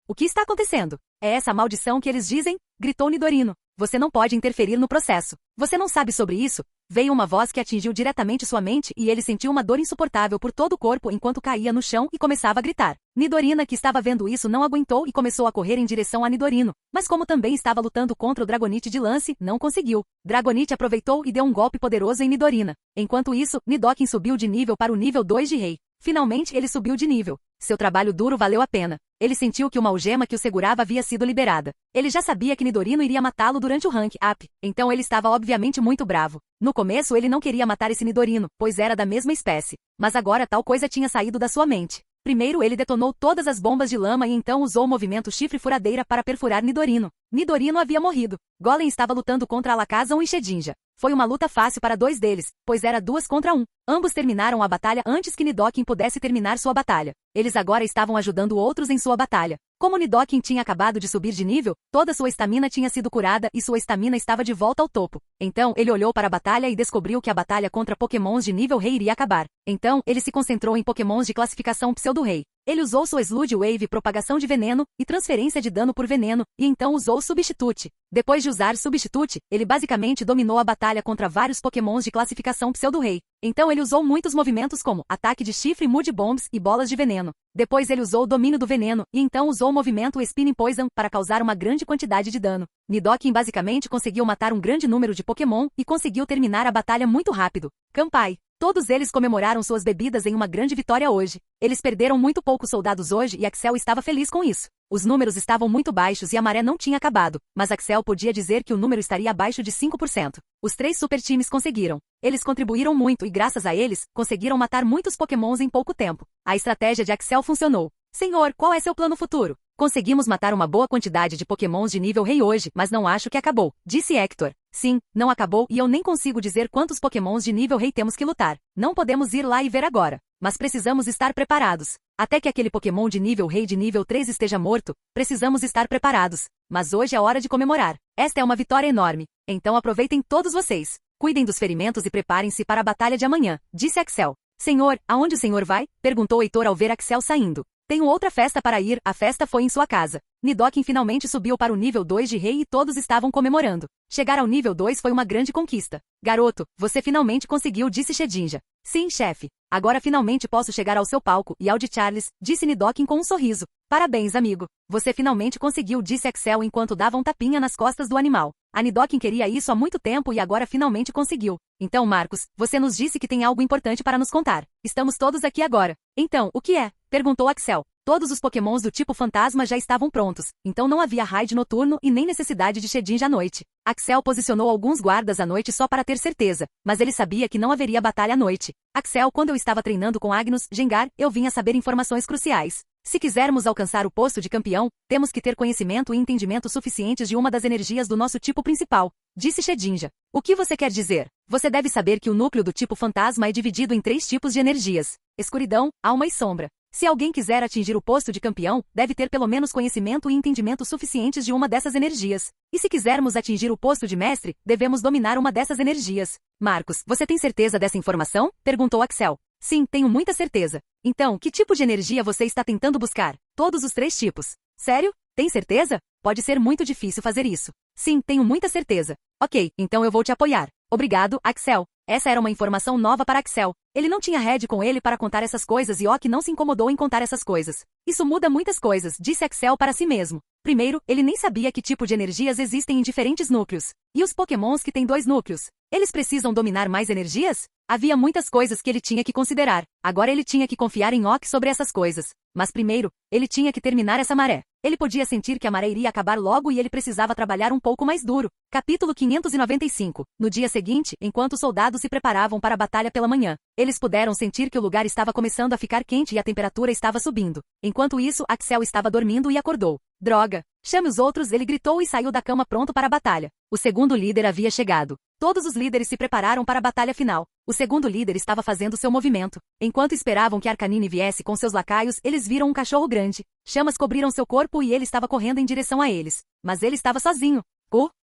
O que está acontecendo? É essa maldição que eles dizem? Gritou Nidorino. Você não pode interferir no processo. Você não sabe sobre isso? Veio uma voz que atingiu diretamente sua mente e ele sentiu uma dor insuportável por todo o corpo enquanto caía no chão e começava a gritar. Nidorina, que estava vendo isso, não aguentou e começou a correr em direção a Nidorino. Mas como também estava lutando contra o Dragonite de lance, não conseguiu. Dragonite aproveitou e deu um golpe poderoso em Nidorina. Enquanto isso, Nidoking subiu de nível para o nível 2 de rei. Finalmente ele subiu de nível. Seu trabalho duro valeu a pena. Ele sentiu que uma algema que o segurava havia sido liberada. Ele já sabia que Nidorino iria matá-lo durante o rank up, então ele estava obviamente muito bravo. No começo ele não queria matar esse Nidorino, pois era da mesma espécie. Mas agora tal coisa tinha saído da sua mente. Primeiro ele detonou todas as bombas de lama e então usou o movimento chifre furadeira para perfurar Nidorino. Nidorino havia morrido. Golem estava lutando contra Alakazam e Shedinja. Foi uma luta fácil para dois deles, pois era 2 contra 1. Ambos terminaram a batalha antes que Nidoking pudesse terminar sua batalha. Eles agora estavam ajudando outros em sua batalha. Como Nidoking tinha acabado de subir de nível, toda sua estamina tinha sido curada e sua estamina estava de volta ao topo. Então, ele olhou para a batalha e descobriu que a batalha contra Pokémons de nível rei iria acabar. Então, ele se concentrou em Pokémons de classificação pseudo-rei. Ele usou sua Sludge Wave, propagação de veneno, e transferência de dano por veneno, e então usou Substitute. Depois de usar Substitute, ele basicamente dominou a batalha contra vários Pokémons de classificação pseudo-rei. Então ele usou muitos movimentos como ataque de chifre, Mood Bombs e bolas de veneno. Depois ele usou o domínio do veneno, e então usou o movimento Spinning Poison para causar uma grande quantidade de dano. Nidoking basicamente conseguiu matar um grande número de Pokémon e conseguiu terminar a batalha muito rápido. Kampai. Todos eles comemoraram suas bebidas em uma grande vitória hoje. Eles perderam muito poucos soldados hoje e Axel estava feliz com isso. Os números estavam muito baixos e a maré não tinha acabado, mas Axel podia dizer que o número estaria abaixo de 5%. Os 3 super times conseguiram. Eles contribuíram muito e graças a eles, conseguiram matar muitos Pokémons em pouco tempo. A estratégia de Axel funcionou. Senhor, qual é seu plano futuro? Conseguimos matar uma boa quantidade de Pokémons de nível rei hoje, mas não acho que acabou, disse Hector. Sim, não acabou e eu nem consigo dizer quantos Pokémons de nível rei temos que lutar. Não podemos ir lá e ver agora, mas precisamos estar preparados. Até que aquele Pokémon de nível Rei de nível 3 esteja morto, precisamos estar preparados. Mas hoje é hora de comemorar. Esta é uma vitória enorme. Então aproveitem todos vocês. Cuidem dos ferimentos e preparem-se para a batalha de amanhã, disse Axel. Senhor, aonde o senhor vai? Perguntou Heitor ao ver Axel saindo. Tenho outra festa para ir, a festa foi em sua casa. Nidoking finalmente subiu para o nível 2 de rei e todos estavam comemorando. Chegar ao nível 2 foi uma grande conquista. Garoto, você finalmente conseguiu, disse Shedinja. Sim, chefe. Agora finalmente posso chegar ao seu palco e ao de Charles, disse Nidoking com um sorriso. Parabéns, amigo. Você finalmente conseguiu, disse Axel enquanto dava um tapinha nas costas do animal. A Nidoking queria isso há muito tempo e agora finalmente conseguiu. Então, Marcos, você nos disse que tem algo importante para nos contar. Estamos todos aqui agora. Então, o que é? Perguntou Axel. Todos os pokémons do tipo fantasma já estavam prontos, então não havia raid noturno e nem necessidade de Shedinja à noite. Axel posicionou alguns guardas à noite só para ter certeza, mas ele sabia que não haveria batalha à noite. Axel, quando eu estava treinando com Agnus, Gengar, eu vinha saber informações cruciais. Se quisermos alcançar o posto de campeão, temos que ter conhecimento e entendimento suficientes de uma das energias do nosso tipo principal, disse Shedinja. O que você quer dizer? Você deve saber que o núcleo do tipo fantasma é dividido em 3 tipos de energias: escuridão, alma e sombra. Se alguém quiser atingir o posto de campeão, deve ter pelo menos conhecimento e entendimento suficientes de uma dessas energias. E se quisermos atingir o posto de mestre, devemos dominar uma dessas energias. Marcos, você tem certeza dessa informação? Perguntou Axel. Sim, tenho muita certeza. Então, que tipo de energia você está tentando buscar? Todos os 3 tipos. Sério? Tem certeza? Pode ser muito difícil fazer isso. Sim, tenho muita certeza. Ok, então eu vou te apoiar. Obrigado, Axel. Essa era uma informação nova para Axel. Ele não tinha Red com ele para contar essas coisas e Ok não se incomodou em contar essas coisas. Isso muda muitas coisas, disse Axel para si mesmo. Primeiro, ele nem sabia que tipo de energias existem em diferentes núcleos. E os pokémons que têm 2 núcleos? Eles precisam dominar mais energias? Havia muitas coisas que ele tinha que considerar. Agora ele tinha que confiar em Ok sobre essas coisas. Mas primeiro, ele tinha que terminar essa maré. Ele podia sentir que a maré iria acabar logo e ele precisava trabalhar um pouco mais duro. Capítulo 595. No dia seguinte, enquanto os soldados se preparavam para a batalha pela manhã, eles puderam sentir que o lugar estava começando a ficar quente e a temperatura estava subindo. Enquanto isso, Axel estava dormindo e acordou. Droga! Chame os outros, ele gritou e saiu da cama pronto para a batalha. O segundo líder havia chegado. Todos os líderes se prepararam para a batalha final. O segundo líder estava fazendo seu movimento. Enquanto esperavam que Arcanine viesse com seus lacaios, eles viram um cachorro grande. Chamas cobriram seu corpo e ele estava correndo em direção a eles. Mas ele estava sozinho.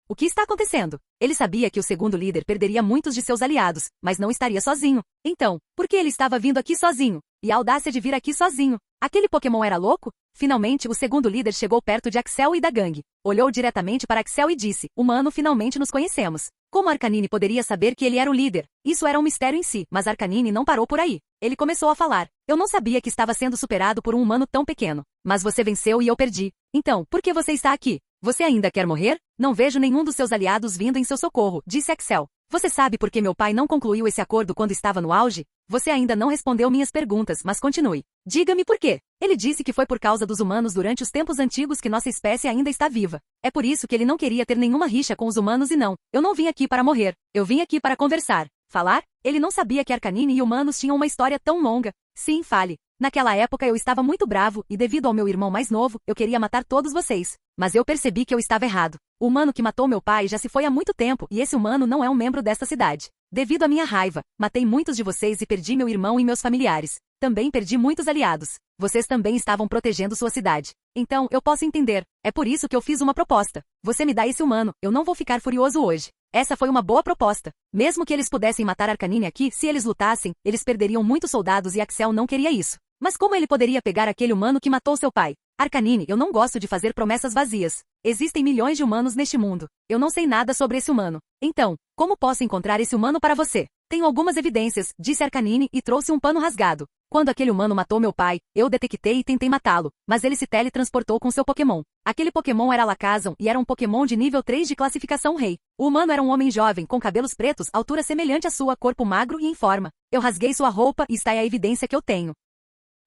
O que está acontecendo? Ele sabia que o segundo líder perderia muitos de seus aliados, mas não estaria sozinho. Então, por que ele estava vindo aqui sozinho? E a audácia de vir aqui sozinho? Aquele Pokémon era louco? Finalmente, o segundo líder chegou perto de Axel e da gangue. Olhou diretamente para Axel e disse: Humano, finalmente nos conhecemos. Como Arcanine poderia saber que ele era o líder? Isso era um mistério em si, mas Arcanine não parou por aí. Ele começou a falar. Eu não sabia que estava sendo superado por um humano tão pequeno. Mas você venceu e eu perdi. Então, por que você está aqui? Você ainda quer morrer? Não vejo nenhum dos seus aliados vindo em seu socorro, disse Axel. Você sabe por que meu pai não concluiu esse acordo quando estava no auge? Você ainda não respondeu minhas perguntas, mas continue. Diga-me por quê. Ele disse que foi por causa dos humanos durante os tempos antigos que nossa espécie ainda está viva. É por isso que ele não queria ter nenhuma rixa com os humanos e não. Eu não vim aqui para morrer. Eu vim aqui para conversar. Falar? Ele não sabia que Arcanine e humanos tinham uma história tão longa. Sim, fale. Naquela época eu estava muito bravo e devido ao meu irmão mais novo, eu queria matar todos vocês. Mas eu percebi que eu estava errado. O humano que matou meu pai já se foi há muito tempo e esse humano não é um membro desta cidade. Devido à minha raiva, matei muitos de vocês e perdi meu irmão e meus familiares. Também perdi muitos aliados. Vocês também estavam protegendo sua cidade. Então, eu posso entender. É por isso que eu fiz uma proposta. Você me dá esse humano, eu não vou ficar furioso hoje. Essa foi uma boa proposta. Mesmo que eles pudessem matar Arcanine aqui, se eles lutassem, eles perderiam muitos soldados e Axel não queria isso. Mas como ele poderia pegar aquele humano que matou seu pai? Arcanine, eu não gosto de fazer promessas vazias. Existem milhões de humanos neste mundo. Eu não sei nada sobre esse humano. Então, como posso encontrar esse humano para você? Tenho algumas evidências, disse Arcanine e trouxe um pano rasgado. Quando aquele humano matou meu pai, eu detectei e tentei matá-lo, mas ele se teletransportou com seu Pokémon. Aquele Pokémon era Lacazon e era um Pokémon de nível 3 de classificação rei. O humano era um homem jovem, com cabelos pretos, altura semelhante à sua, corpo magro e em forma. Eu rasguei sua roupa e está aí a evidência que eu tenho.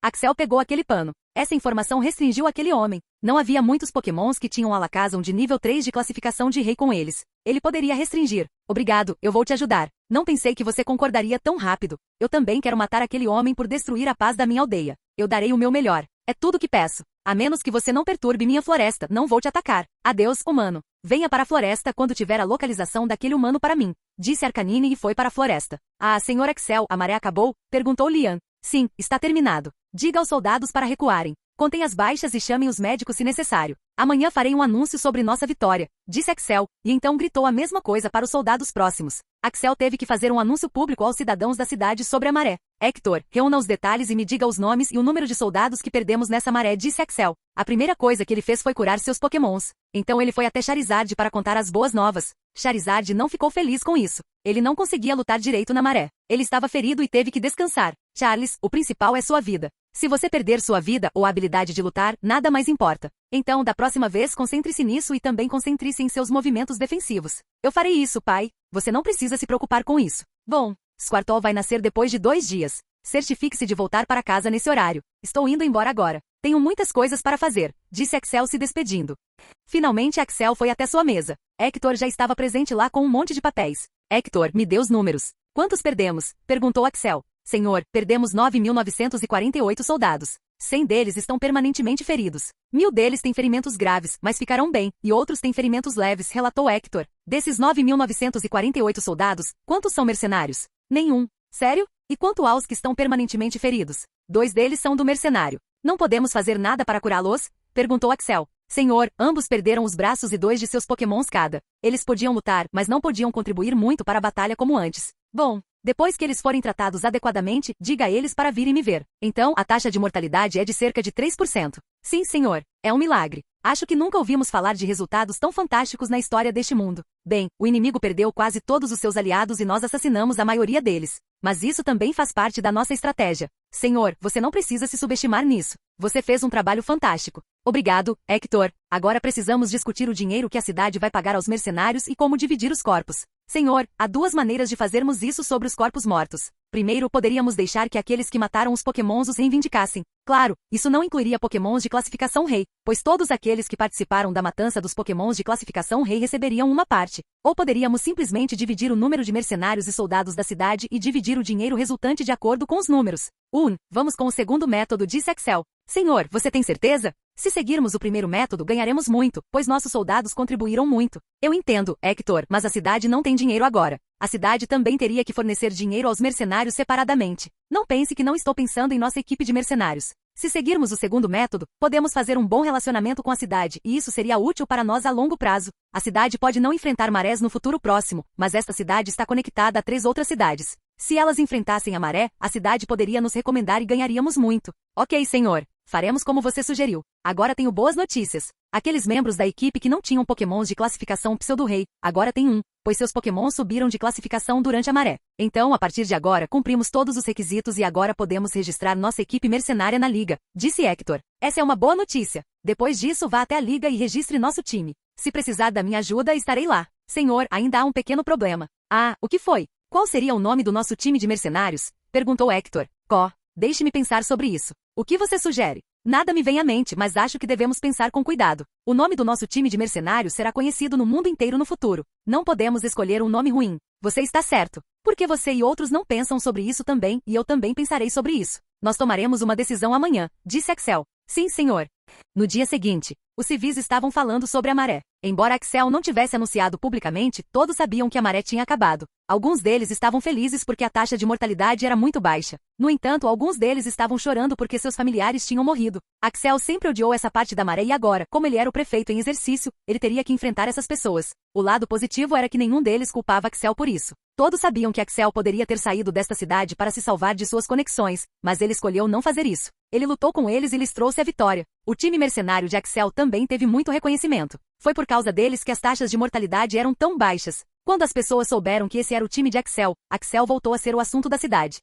Axel pegou aquele pano. Essa informação restringiu aquele homem. Não havia muitos pokémons que tinham Alakazam de nível 3 de classificação de rei com eles. Ele poderia restringir. Obrigado, eu vou te ajudar. Não pensei que você concordaria tão rápido. Eu também quero matar aquele homem por destruir a paz da minha aldeia. Eu darei o meu melhor. É tudo que peço. A menos que você não perturbe minha floresta, não vou te atacar. Adeus, humano. Venha para a floresta quando tiver a localização daquele humano para mim. Disse Arcanine e foi para a floresta. Ah, Sr. Axel, a maré acabou? Perguntou Lian. Sim, está terminado. Diga aos soldados para recuarem. Contem as baixas e chamem os médicos se necessário. Amanhã farei um anúncio sobre nossa vitória, disse Axel, e então gritou a mesma coisa para os soldados próximos. Axel teve que fazer um anúncio público aos cidadãos da cidade sobre a maré. Hector, reúna os detalhes e me diga os nomes e o número de soldados que perdemos nessa maré, disse Axel. A primeira coisa que ele fez foi curar seus pokémons. Então ele foi até Charizard para contar as boas novas. Charizard não ficou feliz com isso. Ele não conseguia lutar direito na maré. Ele estava ferido e teve que descansar. Charles, o principal é sua vida. Se você perder sua vida ou a habilidade de lutar, nada mais importa. Então, da próxima vez, concentre-se nisso e também concentre-se em seus movimentos defensivos. Eu farei isso, pai. Você não precisa se preocupar com isso. Bom, Squirtle vai nascer depois de 2 dias. Certifique-se de voltar para casa nesse horário. Estou indo embora agora. Tenho muitas coisas para fazer, disse Axel se despedindo. Finalmente Axel foi até sua mesa. Hector já estava presente lá com um monte de papéis. Hector, me dê os números. Quantos perdemos? Perguntou Axel. Senhor, perdemos 9.948 soldados. 100 deles estão permanentemente feridos. 1.000 deles têm ferimentos graves, mas ficarão bem, e outros têm ferimentos leves, relatou Hector. Desses 9.948 soldados, quantos são mercenários? Nenhum. Sério? E quanto aos que estão permanentemente feridos? 2 deles são do mercenário. Não podemos fazer nada para curá-los? Perguntou Axel. Senhor, ambos perderam os braços e 2 de seus pokémons cada. Eles podiam lutar, mas não podiam contribuir muito para a batalha como antes. Bom, depois que eles forem tratados adequadamente, diga a eles para virem me ver. Então, a taxa de mortalidade é de cerca de 3%. Sim, senhor. É um milagre. Acho que nunca ouvimos falar de resultados tão fantásticos na história deste mundo. Bem, o inimigo perdeu quase todos os seus aliados e nós assassinamos a maioria deles. Mas isso também faz parte da nossa estratégia. Senhor, você não precisa se subestimar nisso. Você fez um trabalho fantástico. Obrigado, Hector. Agora precisamos discutir o dinheiro que a cidade vai pagar aos mercenários e como dividir os corpos. Senhor, há 2 maneiras de fazermos isso sobre os corpos mortos. Primeiro, poderíamos deixar que aqueles que mataram os pokémons os reivindicassem. Claro, isso não incluiria pokémons de classificação rei, pois todos aqueles que participaram da matança dos pokémons de classificação rei receberiam uma parte. Ou poderíamos simplesmente dividir o número de mercenários e soldados da cidade e dividir o dinheiro resultante de acordo com os números. Vamos com o segundo método, disse Axel. Senhor, você tem certeza? Se seguirmos o primeiro método, ganharemos muito, pois nossos soldados contribuíram muito. Eu entendo, Hector, mas a cidade não tem dinheiro agora. A cidade também teria que fornecer dinheiro aos mercenários separadamente. Não pense que não estou pensando em nossa equipe de mercenários. Se seguirmos o segundo método, podemos fazer um bom relacionamento com a cidade, e isso seria útil para nós a longo prazo. A cidade pode não enfrentar marés no futuro próximo, mas esta cidade está conectada a 3 outras cidades. Se elas enfrentassem a maré, a cidade poderia nos recomendar e ganharíamos muito. Ok, senhor. Faremos como você sugeriu. Agora tenho boas notícias. Aqueles membros da equipe que não tinham pokémons de classificação pseudo-rei, agora tem um, pois seus pokémons subiram de classificação durante a maré. Então, a partir de agora, cumprimos todos os requisitos e agora podemos registrar nossa equipe mercenária na liga, disse Hector. Essa é uma boa notícia. Depois disso, vá até a liga e registre nosso time. Se precisar da minha ajuda, estarei lá. Senhor, ainda há um pequeno problema. Ah, o que foi? Qual seria o nome do nosso time de mercenários? Perguntou Hector. Deixe-me pensar sobre isso. O que você sugere? Nada me vem à mente, mas acho que devemos pensar com cuidado. O nome do nosso time de mercenários será conhecido no mundo inteiro no futuro. Não podemos escolher um nome ruim. Você está certo. Porque você e outros não pensam sobre isso também, e eu também pensarei sobre isso. Nós tomaremos uma decisão amanhã, disse Axel. Sim, senhor. No dia seguinte, os civis estavam falando sobre a maré. Embora Axel não tivesse anunciado publicamente, todos sabiam que a maré tinha acabado. Alguns deles estavam felizes porque a taxa de mortalidade era muito baixa. No entanto, alguns deles estavam chorando porque seus familiares tinham morrido. Axel sempre odiou essa parte da maré e agora, como ele era o prefeito em exercício, ele teria que enfrentar essas pessoas. O lado positivo era que nenhum deles culpava Axel por isso. Todos sabiam que Axel poderia ter saído desta cidade para se salvar de suas conexões, mas ele escolheu não fazer isso. Ele lutou com eles e lhes trouxe a vitória. O time mercenário de Axel também teve muito reconhecimento. Foi por causa deles que as taxas de mortalidade eram tão baixas. Quando as pessoas souberam que esse era o time de Axel, Axel voltou a ser o assunto da cidade.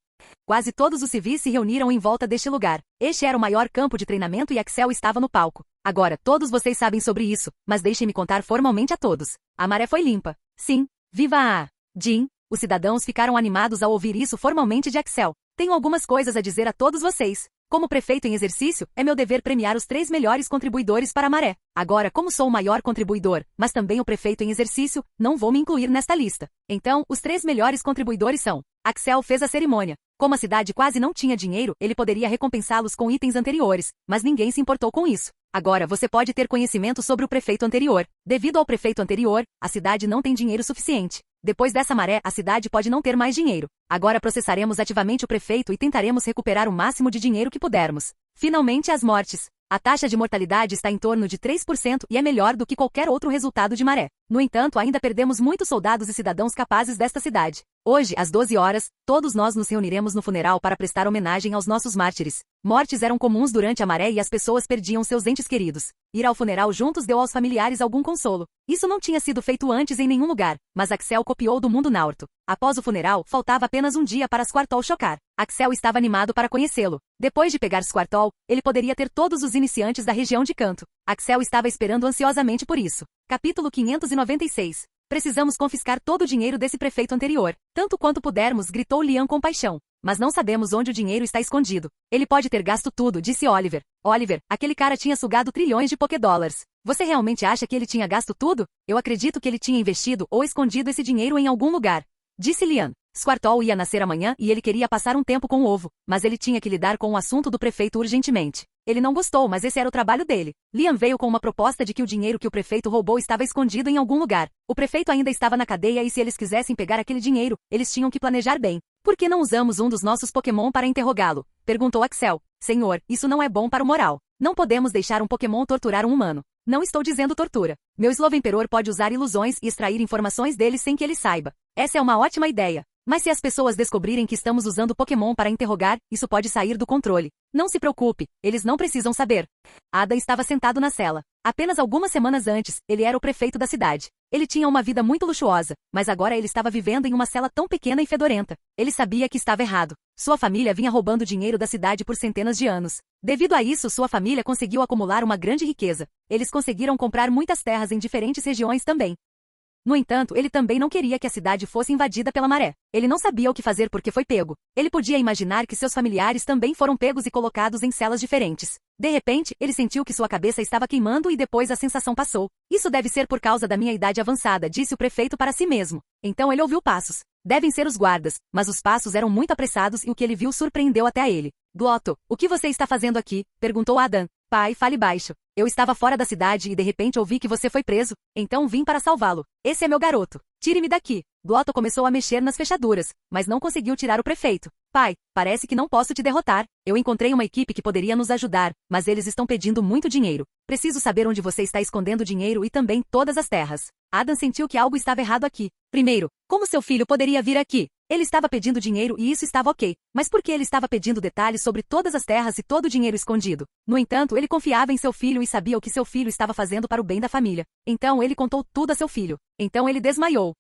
Quase todos os civis se reuniram em volta deste lugar. Este era o maior campo de treinamento e Axel estava no palco. Agora, todos vocês sabem sobre isso, mas deixem-me contar formalmente a todos. A maré foi limpa. Sim, viva a Jean! Os cidadãos ficaram animados ao ouvir isso formalmente de Axel. Tenho algumas coisas a dizer a todos vocês. Como prefeito em exercício, é meu dever premiar os 3 melhores contribuidores para a maré. Agora, como sou o maior contribuidor, mas também o prefeito em exercício, não vou me incluir nesta lista. Então, os 3 melhores contribuidores são... Axel fez a cerimônia. Como a cidade quase não tinha dinheiro, ele poderia recompensá-los com itens anteriores, mas ninguém se importou com isso. Agora você pode ter conhecimento sobre o prefeito anterior. Devido ao prefeito anterior, a cidade não tem dinheiro suficiente. Depois dessa maré, a cidade pode não ter mais dinheiro. Agora processaremos ativamente o prefeito e tentaremos recuperar o máximo de dinheiro que pudermos. Finalmente, as mortes. A taxa de mortalidade está em torno de 3% e é melhor do que qualquer outro resultado de maré. No entanto, ainda perdemos muitos soldados e cidadãos capazes desta cidade. Hoje, às 12 horas, todos nós nos reuniremos no funeral para prestar homenagem aos nossos mártires. Mortes eram comuns durante a maré e as pessoas perdiam seus entes queridos. Ir ao funeral juntos deu aos familiares algum consolo. Isso não tinha sido feito antes em nenhum lugar, mas Axel copiou do mundo Naruto. Após o funeral, faltava apenas um dia para Squirtle chocar. Axel estava animado para conhecê-lo. Depois de pegar Squirtle, ele poderia ter todos os iniciantes da região de Canto. Axel estava esperando ansiosamente por isso. Capítulo 596. Precisamos confiscar todo o dinheiro desse prefeito anterior. Tanto quanto pudermos, gritou Liam com paixão. Mas não sabemos onde o dinheiro está escondido. Ele pode ter gasto tudo, disse Oliver. Oliver, aquele cara tinha sugado trilhões de Pokédólares. Você realmente acha que ele tinha gasto tudo? Eu acredito que ele tinha investido ou escondido esse dinheiro em algum lugar, disse Liam. Squirtle ia nascer amanhã e ele queria passar um tempo com o ovo, mas ele tinha que lidar com o assunto do prefeito urgentemente. Ele não gostou, mas esse era o trabalho dele. Liam veio com uma proposta de que o dinheiro que o prefeito roubou estava escondido em algum lugar. O prefeito ainda estava na cadeia e se eles quisessem pegar aquele dinheiro, eles tinham que planejar bem. Por que não usamos um dos nossos Pokémon para interrogá-lo? Perguntou Axel. Senhor, isso não é bom para o moral. Não podemos deixar um Pokémon torturar um humano. Não estou dizendo tortura. Meu Slovenperor pode usar ilusões e extrair informações dele sem que ele saiba. Essa é uma ótima ideia. Mas se as pessoas descobrirem que estamos usando Pokémon para interrogar, isso pode sair do controle. Não se preocupe, eles não precisam saber. Adam estava sentado na cela. Apenas algumas semanas antes, ele era o prefeito da cidade. Ele tinha uma vida muito luxuosa, mas agora ele estava vivendo em uma cela tão pequena e fedorenta. Ele sabia que estava errado. Sua família vinha roubando dinheiro da cidade por centenas de anos. Devido a isso, sua família conseguiu acumular uma grande riqueza. Eles conseguiram comprar muitas terras em diferentes regiões também. No entanto, ele também não queria que a cidade fosse invadida pela maré. Ele não sabia o que fazer porque foi pego. Ele podia imaginar que seus familiares também foram pegos e colocados em celas diferentes. De repente, ele sentiu que sua cabeça estava queimando e depois a sensação passou. Isso deve ser por causa da minha idade avançada, disse o prefeito para si mesmo. Então ele ouviu passos. Devem ser os guardas, mas os passos eram muito apressados e o que ele viu surpreendeu até a ele. Glotto, o que você está fazendo aqui? Perguntou Adam. Pai, fale baixo. Eu estava fora da cidade e de repente ouvi que você foi preso, então vim para salvá-lo. Esse é meu garoto. Tire-me daqui. Glotto começou a mexer nas fechaduras, mas não conseguiu tirar o prefeito. Pai, parece que não posso te derrotar. Eu encontrei uma equipe que poderia nos ajudar, mas eles estão pedindo muito dinheiro. Preciso saber onde você está escondendo o dinheiro e também todas as terras. Adam sentiu que algo estava errado aqui. Primeiro, como seu filho poderia vir aqui? Ele estava pedindo dinheiro e isso estava ok, mas por que ele estava pedindo detalhes sobre todas as terras e todo o dinheiro escondido? No entanto, ele confiava em seu filho e sabia o que seu filho estava fazendo para o bem da família. Então ele contou tudo a seu filho. Então ele desmaiou.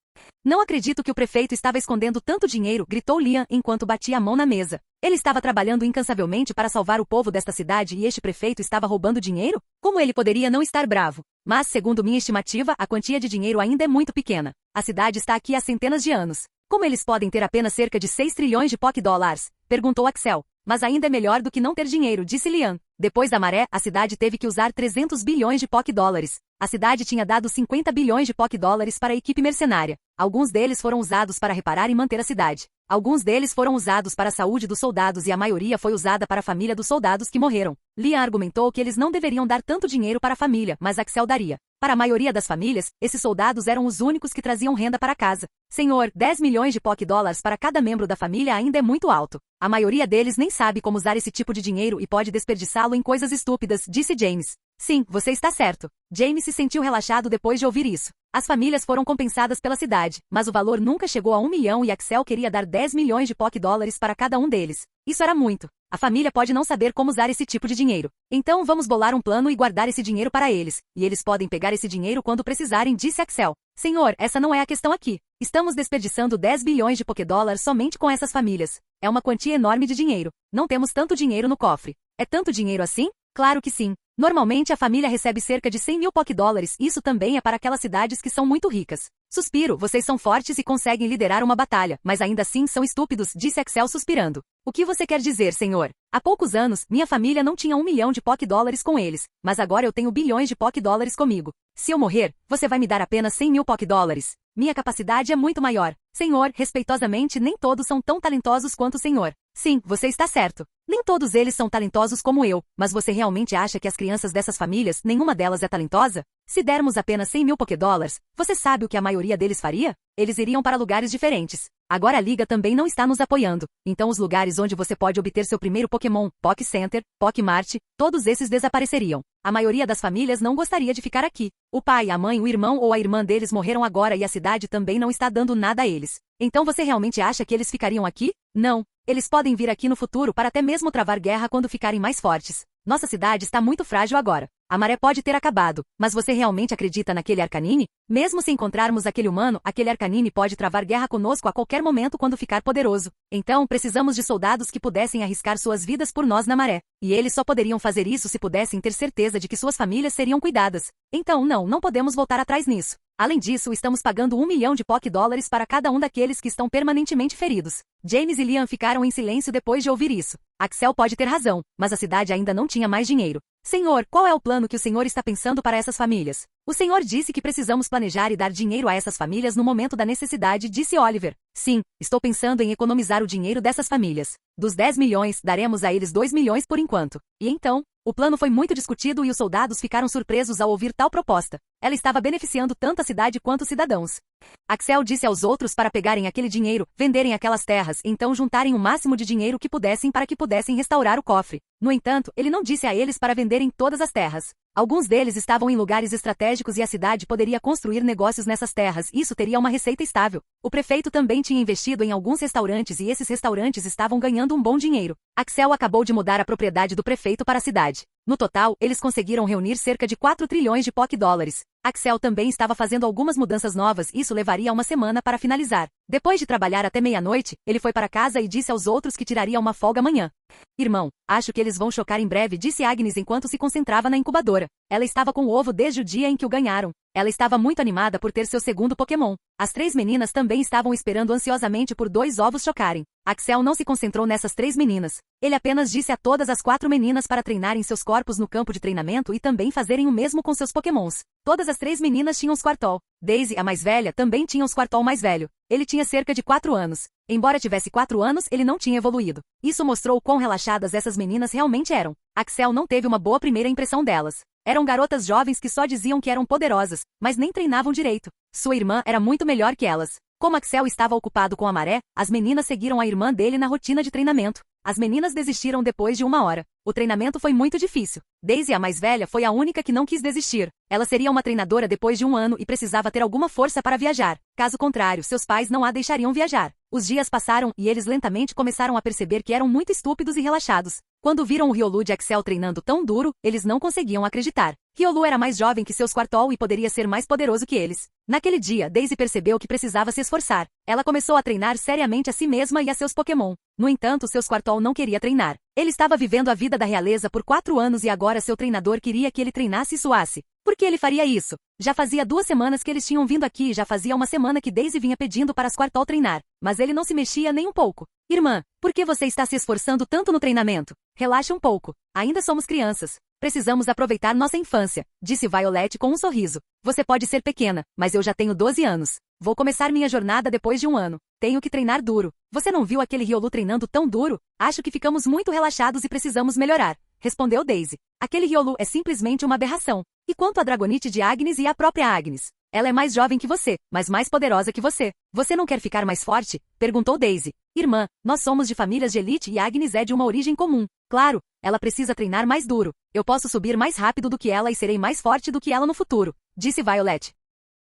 Não acredito que o prefeito estava escondendo tanto dinheiro, gritou Liam enquanto batia a mão na mesa. Ele estava trabalhando incansavelmente para salvar o povo desta cidade e este prefeito estava roubando dinheiro? Como ele poderia não estar bravo? Mas, segundo minha estimativa, a quantia de dinheiro ainda é muito pequena. A cidade está aqui há centenas de anos. Como eles podem ter apenas cerca de 6 trilhões de Pokédólares? Perguntou Axel. Mas ainda é melhor do que não ter dinheiro, disse Liam. Depois da maré, a cidade teve que usar 300 bilhões de Pokédólares. A cidade tinha dado 50 bilhões de Pokédólares para a equipe mercenária. Alguns deles foram usados para reparar e manter a cidade. Alguns deles foram usados para a saúde dos soldados e a maioria foi usada para a família dos soldados que morreram. Liam argumentou que eles não deveriam dar tanto dinheiro para a família, mas Axel daria. Para a maioria das famílias, esses soldados eram os únicos que traziam renda para casa. Senhor, 10 milhões de Pokédólares para cada membro da família ainda é muito alto. A maioria deles nem sabe como usar esse tipo de dinheiro e pode desperdiçá-lo em coisas estúpidas, disse James. Sim, você está certo. James se sentiu relaxado depois de ouvir isso. As famílias foram compensadas pela cidade, mas o valor nunca chegou a 1 milhão e Axel queria dar 10 milhões de Pokédólares para cada um deles. Isso era muito. A família pode não saber como usar esse tipo de dinheiro. Então vamos bolar um plano e guardar esse dinheiro para eles. E eles podem pegar esse dinheiro quando precisarem, disse Axel. Senhor, essa não é a questão aqui. Estamos desperdiçando 10 bilhões de Pokédólares somente com essas famílias. É uma quantia enorme de dinheiro. Não temos tanto dinheiro no cofre. É tanto dinheiro assim? Claro que sim. Normalmente a família recebe cerca de 100 mil Pokédólares e isso também é para aquelas cidades que são muito ricas. Suspiro, vocês são fortes e conseguem liderar uma batalha, mas ainda assim são estúpidos, disse Axel suspirando. O que você quer dizer, senhor? Há poucos anos, minha família não tinha 1 milhão de Pokédólares com eles, mas agora eu tenho bilhões de Pokédólares comigo. Se eu morrer, você vai me dar apenas 100 mil Pokédólares. Minha capacidade é muito maior. Senhor, respeitosamente, nem todos são tão talentosos quanto o senhor. Sim, você está certo. Nem todos eles são talentosos como eu, mas você realmente acha que as crianças dessas famílias, nenhuma delas é talentosa? Se dermos apenas 100 mil Pokédólares, você sabe o que a maioria deles faria? Eles iriam para lugares diferentes. Agora a Liga também não está nos apoiando, então os lugares onde você pode obter seu primeiro Pokémon, Poké Center, Pokémart, todos esses desapareceriam. A maioria das famílias não gostaria de ficar aqui. O pai, a mãe, o irmão ou a irmã deles morreram agora e a cidade também não está dando nada a eles. Então você realmente acha que eles ficariam aqui? Não. Eles podem vir aqui no futuro para até mesmo travar guerra quando ficarem mais fortes. Nossa cidade está muito frágil agora. A maré pode ter acabado, mas você realmente acredita naquele Arcanine? Mesmo se encontrarmos aquele humano, aquele Arcanine pode travar guerra conosco a qualquer momento quando ficar poderoso. Então, precisamos de soldados que pudessem arriscar suas vidas por nós na maré. E eles só poderiam fazer isso se pudessem ter certeza de que suas famílias seriam cuidadas. Então, não podemos voltar atrás nisso. Além disso, estamos pagando 1 milhão de Pokédólares para cada um daqueles que estão permanentemente feridos. James e Liam ficaram em silêncio depois de ouvir isso. Axel pode ter razão, mas a cidade ainda não tinha mais dinheiro. Senhor, qual é o plano que o senhor está pensando para essas famílias? O senhor disse que precisamos planejar e dar dinheiro a essas famílias no momento da necessidade, disse Oliver. Sim, estou pensando em economizar o dinheiro dessas famílias. Dos 10 milhões, daremos a eles 2 milhões por enquanto. E então? O plano foi muito discutido e os soldados ficaram surpresos ao ouvir tal proposta. Ela estava beneficiando tanto a cidade quanto os cidadãos. Axel disse aos outros para pegarem aquele dinheiro, venderem aquelas terras, então juntarem o máximo de dinheiro que pudessem para que pudessem restaurar o cofre. No entanto, ele não disse a eles para venderem todas as terras. Alguns deles estavam em lugares estratégicos e a cidade poderia construir negócios nessas terras, e isso teria uma receita estável. O prefeito também tinha investido em alguns restaurantes e esses restaurantes estavam ganhando um bom dinheiro. Axel acabou de mudar a propriedade do prefeito para a cidade. No total, eles conseguiram reunir cerca de 4 trilhões de Pokédólares. Axel também estava fazendo algumas mudanças novas e isso levaria uma semana para finalizar. Depois de trabalhar até meia-noite, ele foi para casa e disse aos outros que tiraria uma folga amanhã. Irmão, acho que eles vão chocar em breve, disse Agnes enquanto se concentrava na incubadora. Ela estava com o ovo desde o dia em que o ganharam. Ela estava muito animada por ter seu segundo Pokémon. As 3 meninas também estavam esperando ansiosamente por 2 ovos chocarem. Axel não se concentrou nessas 3 meninas. Ele apenas disse a todas as 4 meninas para treinarem seus corpos no campo de treinamento e também fazerem o mesmo com seus Pokémons. Todas as 3 meninas tinham Squirtle. Daisy, a mais velha, também tinha um Squirtle mais velho. Ele tinha cerca de 4 anos. Embora tivesse 4 anos, ele não tinha evoluído. Isso mostrou quão relaxadas essas meninas realmente eram. Axel não teve uma boa primeira impressão delas. Eram garotas jovens que só diziam que eram poderosas, mas nem treinavam direito. Sua irmã era muito melhor que elas. Como Axel estava ocupado com a maré, as meninas seguiram a irmã dele na rotina de treinamento. As meninas desistiram depois de 1 hora. O treinamento foi muito difícil. Daisy, a mais velha, foi a única que não quis desistir. Ela seria uma treinadora depois de 1 ano e precisava ter alguma força para viajar. Caso contrário, seus pais não a deixariam viajar. Os dias passaram e eles lentamente começaram a perceber que eram muito estúpidos e relaxados. Quando viram o Riolu de Axel treinando tão duro, eles não conseguiam acreditar. Riolu era mais jovem que seus Squirtle e poderia ser mais poderoso que eles. Naquele dia, Daisy percebeu que precisava se esforçar. Ela começou a treinar seriamente a si mesma e a seus Pokémon. No entanto, seu Squirtle não queria treinar. Ele estava vivendo a vida da realeza por 4 anos e agora seu treinador queria que ele treinasse e suasse. Por que ele faria isso? Já fazia 2 semanas que eles tinham vindo aqui e já fazia 1 semana que Daisy vinha pedindo para Squirtle treinar. Mas ele não se mexia nem um pouco. Irmã, por que você está se esforçando tanto no treinamento? Relaxe um pouco. Ainda somos crianças. Precisamos aproveitar nossa infância, disse Violet com um sorriso. Você pode ser pequena, mas eu já tenho 12 anos. Vou começar minha jornada depois de 1 ano. Tenho que treinar duro. Você não viu aquele Riolu treinando tão duro? Acho que ficamos muito relaxados e precisamos melhorar, respondeu Daisy. Aquele Riolu é simplesmente uma aberração. E quanto à Dragonite de Agnes e à própria Agnes? Ela é mais jovem que você, mas mais poderosa que você. Você não quer ficar mais forte? Perguntou Daisy. Irmã, nós somos de famílias de elite e Agnes é de uma origem comum. Claro, ela precisa treinar mais duro. Eu posso subir mais rápido do que ela e serei mais forte do que ela no futuro, disse Violet.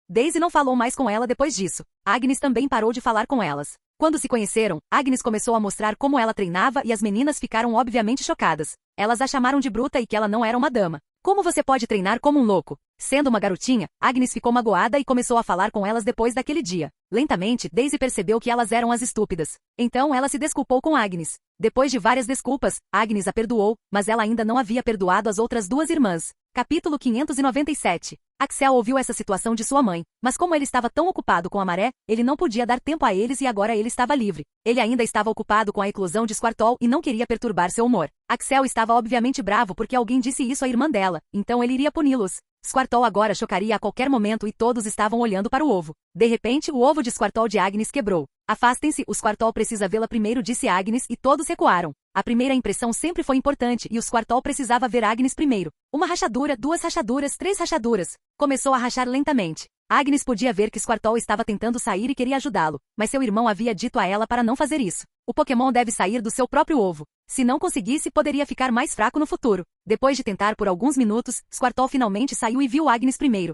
Daisy não falou mais com ela depois disso. Agnes também parou de falar com elas. Quando se conheceram, Agnes começou a mostrar como ela treinava e as meninas ficaram obviamente chocadas. Elas a chamaram de bruta e que ela não era uma dama. Como você pode treinar como um louco? Sendo uma garotinha, Agnes ficou magoada e começou a falar com elas depois daquele dia. Lentamente, Daisy percebeu que elas eram as estúpidas. Então ela se desculpou com Agnes. Depois de várias desculpas, Agnes a perdoou, mas ela ainda não havia perdoado as outras 2 irmãs. Capítulo 597. Axel ouviu essa situação de sua mãe, mas como ele estava tão ocupado com a maré, ele não podia dar tempo a eles e agora ele estava livre. Ele ainda estava ocupado com a eclosão de Squirtle e não queria perturbar seu humor. Axel estava obviamente bravo porque alguém disse isso à irmã dela, então ele iria puni-los. Squirtle agora chocaria a qualquer momento e todos estavam olhando para o ovo. De repente, o ovo de Squirtle de Agnes quebrou. Afastem-se, o Squirtle precisa vê-la primeiro, disse Agnes, e todos recuaram. A primeira impressão sempre foi importante e o Squirtle precisava ver Agnes primeiro. Uma rachadura, 2 rachaduras, 3 rachaduras. Começou a rachar lentamente. Agnes podia ver que Squirtle estava tentando sair e queria ajudá-lo, mas seu irmão havia dito a ela para não fazer isso. O Pokémon deve sair do seu próprio ovo. Se não conseguisse, poderia ficar mais fraco no futuro. Depois de tentar por alguns minutos, Squirtle finalmente saiu e viu Agnes primeiro.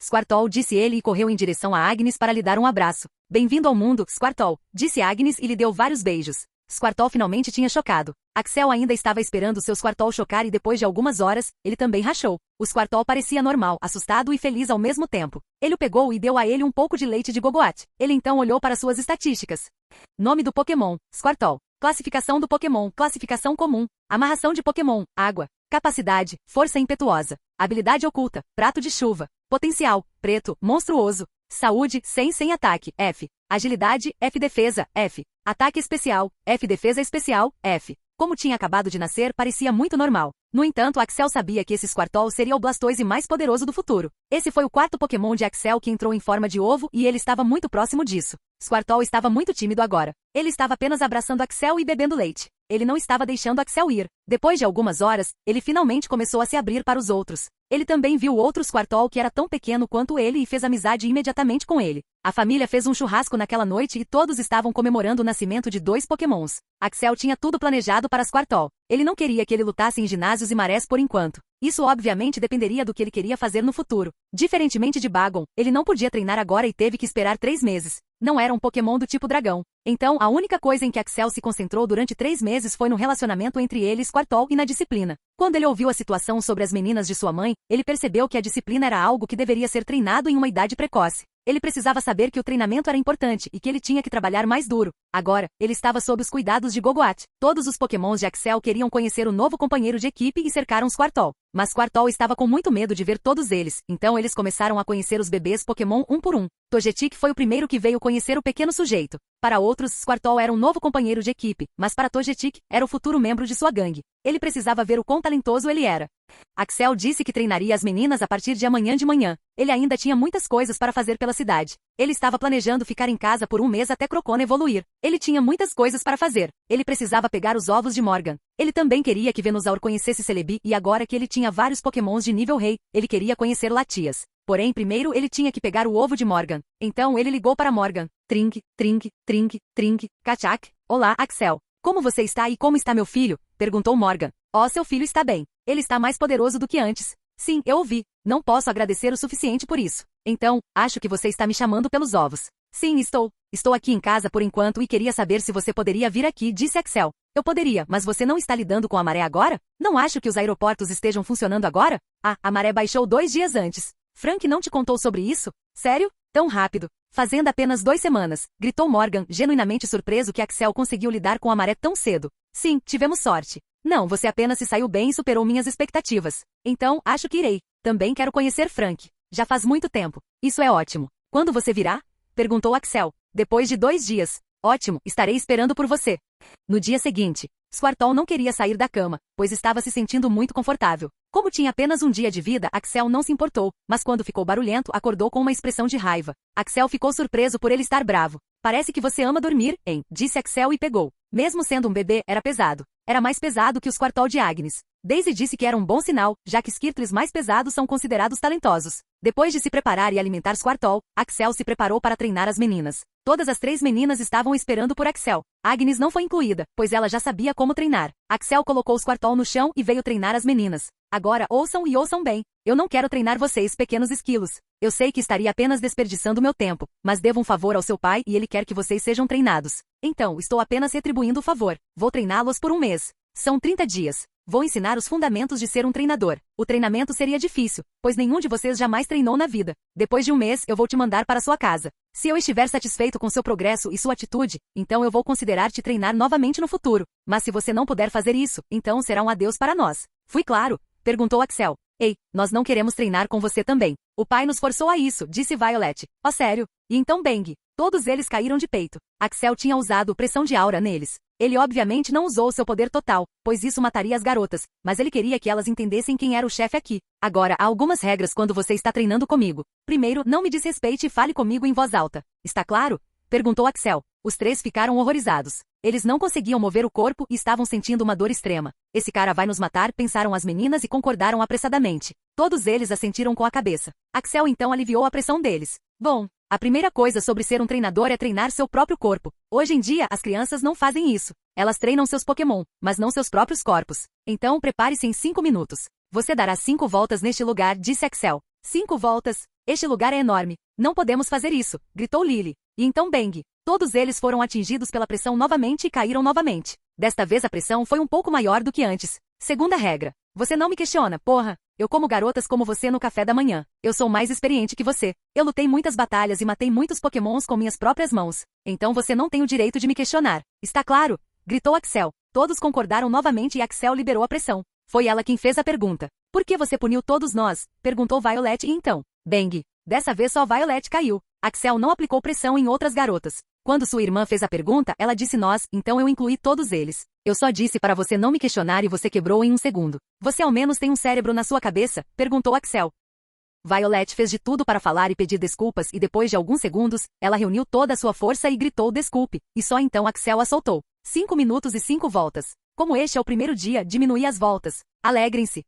Squirtle, disse ele e correu em direção a Agnes para lhe dar um abraço. Bem-vindo ao mundo, Squirtle, disse Agnes e lhe deu vários beijos. Squirtle finalmente tinha chocado. Axel ainda estava esperando seu Squirtle chocar e depois de algumas horas, ele também rachou. O Squirtle parecia normal, assustado e feliz ao mesmo tempo. Ele o pegou e deu a ele um pouco de leite de Gogoat. Ele então olhou para suas estatísticas. Nome do Pokémon, Squirtle. Classificação do Pokémon, classificação comum. Amarração de Pokémon, água. Capacidade, força impetuosa. Habilidade oculta, prato de chuva. Potencial, preto, monstruoso. Saúde, 100 sem ataque, F. Agilidade, F. Defesa, F. Ataque especial, F. Defesa especial, F. Como tinha acabado de nascer, parecia muito normal. No entanto, Axel sabia que esse Squirtle seria o Blastoise mais poderoso do futuro. Esse foi o quarto Pokémon de Axel que entrou em forma de ovo e ele estava muito próximo disso. Squirtle estava muito tímido agora. Ele estava apenas abraçando Axel e bebendo leite. Ele não estava deixando Axel ir. Depois de algumas horas, ele finalmente começou a se abrir para os outros. Ele também viu outro Squirtle que era tão pequeno quanto ele e fez amizade imediatamente com ele. A família fez um churrasco naquela noite e todos estavam comemorando o nascimento de 2 Pokémons. Axel tinha tudo planejado para Squirtle. Ele não queria que ele lutasse em ginásios e marés por enquanto. Isso obviamente dependeria do que ele queria fazer no futuro. Diferentemente de Bagon, ele não podia treinar agora e teve que esperar 3 meses. Não era um Pokémon do tipo dragão. Então, a única coisa em que Axel se concentrou durante 3 meses foi no relacionamento entre ele e Squirtle e na disciplina. Quando ele ouviu a situação sobre as meninas de sua mãe, ele percebeu que a disciplina era algo que deveria ser treinado em uma idade precoce. Ele precisava saber que o treinamento era importante e que ele tinha que trabalhar mais duro. Agora, ele estava sob os cuidados de Gogoat. Todos os Pokémons de Axel queriam conhecer o novo companheiro de equipe e cercaram Squirtle. Mas Squirtle estava com muito medo de ver todos eles, então eles começaram a conhecer os bebês Pokémon um por um. Togetic foi o primeiro que veio conhecer o pequeno sujeito. Para outros, Squirtle era um novo companheiro de equipe, mas para Togetic, era o futuro membro de sua gangue. Ele precisava ver o quão talentoso ele era. Axel disse que treinaria as meninas a partir de amanhã de manhã. Ele ainda tinha muitas coisas para fazer pela cidade. Ele estava planejando ficar em casa por um mês até Crocona evoluir. Ele tinha muitas coisas para fazer. Ele precisava pegar os ovos de Morgan. Ele também queria que Venusaur conhecesse Celebi e agora que ele tinha vários Pokémons de nível rei, ele queria conhecer Latias. Porém, primeiro ele tinha que pegar o ovo de Morgan. Então ele ligou para Morgan. Trink, trink, trink, trink, Kachak. Olá, Axel. Como você está e como está meu filho? Perguntou Morgan. Oh, seu filho está bem. Ele está mais poderoso do que antes. Sim, eu ouvi. Não posso agradecer o suficiente por isso. Então, acho que você está me chamando pelos ovos. Sim, estou. Estou aqui em casa por enquanto e queria saber se você poderia vir aqui, disse Axel. Eu poderia, mas você não está lidando com a maré agora? Não acho que os aeroportos estejam funcionando agora? Ah, a maré baixou 2 dias antes. Frank não te contou sobre isso? Sério? Tão rápido. Fazendo apenas 2 semanas, gritou Morgan, genuinamente surpreso que Axel conseguiu lidar com a maré tão cedo. Sim, tivemos sorte. Não, você apenas se saiu bem e superou minhas expectativas. Então, acho que irei. Também quero conhecer Frank. Já faz muito tempo. Isso é ótimo. Quando você virá? Perguntou Axel. Depois de 2 dias. Ótimo, estarei esperando por você. No dia seguinte, Squirtle não queria sair da cama, pois estava se sentindo muito confortável. Como tinha apenas um dia de vida, Axel não se importou, mas quando ficou barulhento, acordou com uma expressão de raiva. Axel ficou surpreso por ele estar bravo. Parece que você ama dormir, hein? Disse Axel e pegou. Mesmo sendo um bebê, era pesado. Era mais pesado que o Squirtle de Agnes. Daisy disse que era um bom sinal, já que Squirtles mais pesados são considerados talentosos. Depois de se preparar e alimentar Squirtle, Axel se preparou para treinar as meninas. Todas as 3 meninas estavam esperando por Axel. Agnes não foi incluída, pois ela já sabia como treinar. Axel colocou Squirtle no chão e veio treinar as meninas. Agora ouçam e ouçam bem. Eu não quero treinar vocês, pequenos esquilos. Eu sei que estaria apenas desperdiçando meu tempo, mas devo um favor ao seu pai e ele quer que vocês sejam treinados. Então, estou apenas retribuindo o favor. Vou treiná-los por um mês. São 30 dias. Vou ensinar os fundamentos de ser um treinador. O treinamento seria difícil, pois nenhum de vocês jamais treinou na vida. Depois de um mês, eu vou te mandar para sua casa. Se eu estiver satisfeito com seu progresso e sua atitude, então eu vou considerar te treinar novamente no futuro. Mas se você não puder fazer isso, então será um adeus para nós. Fui claro? Perguntou Axel. Ei, nós não queremos treinar com você também. O pai nos forçou a isso, disse Violet. Oh, sério? E então Bang. Todos eles caíram de peito. Axel tinha usado pressão de aura neles. Ele obviamente não usou seu poder total, pois isso mataria as garotas, mas ele queria que elas entendessem quem era o chefe aqui. Agora, há algumas regras quando você está treinando comigo. Primeiro, não me desrespeite e fale comigo em voz alta. Está claro? Perguntou Axel. Os três ficaram horrorizados. Eles não conseguiam mover o corpo e estavam sentindo uma dor extrema. Esse cara vai nos matar, pensaram as meninas e concordaram apressadamente. Todos eles assentiram com a cabeça. Axel então aliviou a pressão deles. Bom, a primeira coisa sobre ser um treinador é treinar seu próprio corpo. Hoje em dia, as crianças não fazem isso. Elas treinam seus Pokémon, mas não seus próprios corpos. Então, prepare-se em 5 minutos. Você dará 5 voltas neste lugar, disse Axel. 5 voltas? Este lugar é enorme. Não podemos fazer isso, gritou Lily. E então Bang. Todos eles foram atingidos pela pressão novamente e caíram novamente. Desta vez a pressão foi um pouco maior do que antes. Segunda regra. Você não me questiona, porra. Eu como garotas como você no café da manhã. Eu sou mais experiente que você. Eu lutei muitas batalhas e matei muitos Pokémons com minhas próprias mãos. Então você não tem o direito de me questionar. Está claro? Gritou Axel. Todos concordaram novamente e Axel liberou a pressão. Foi ela quem fez a pergunta. Por que você puniu todos nós? Perguntou Violet e então. Bang. Dessa vez só Violet caiu. Axel não aplicou pressão em outras garotas. Quando sua irmã fez a pergunta, ela disse nós, então eu incluí todos eles. Eu só disse para você não me questionar e você quebrou em um segundo. Você ao menos tem um cérebro na sua cabeça? Perguntou Axel. Violet fez de tudo para falar e pedir desculpas e depois de alguns segundos, ela reuniu toda a sua força e gritou desculpe, e só então Axel a soltou. 5 minutos e 5 voltas. Como este é o primeiro dia, diminui as voltas. Alegrem-se.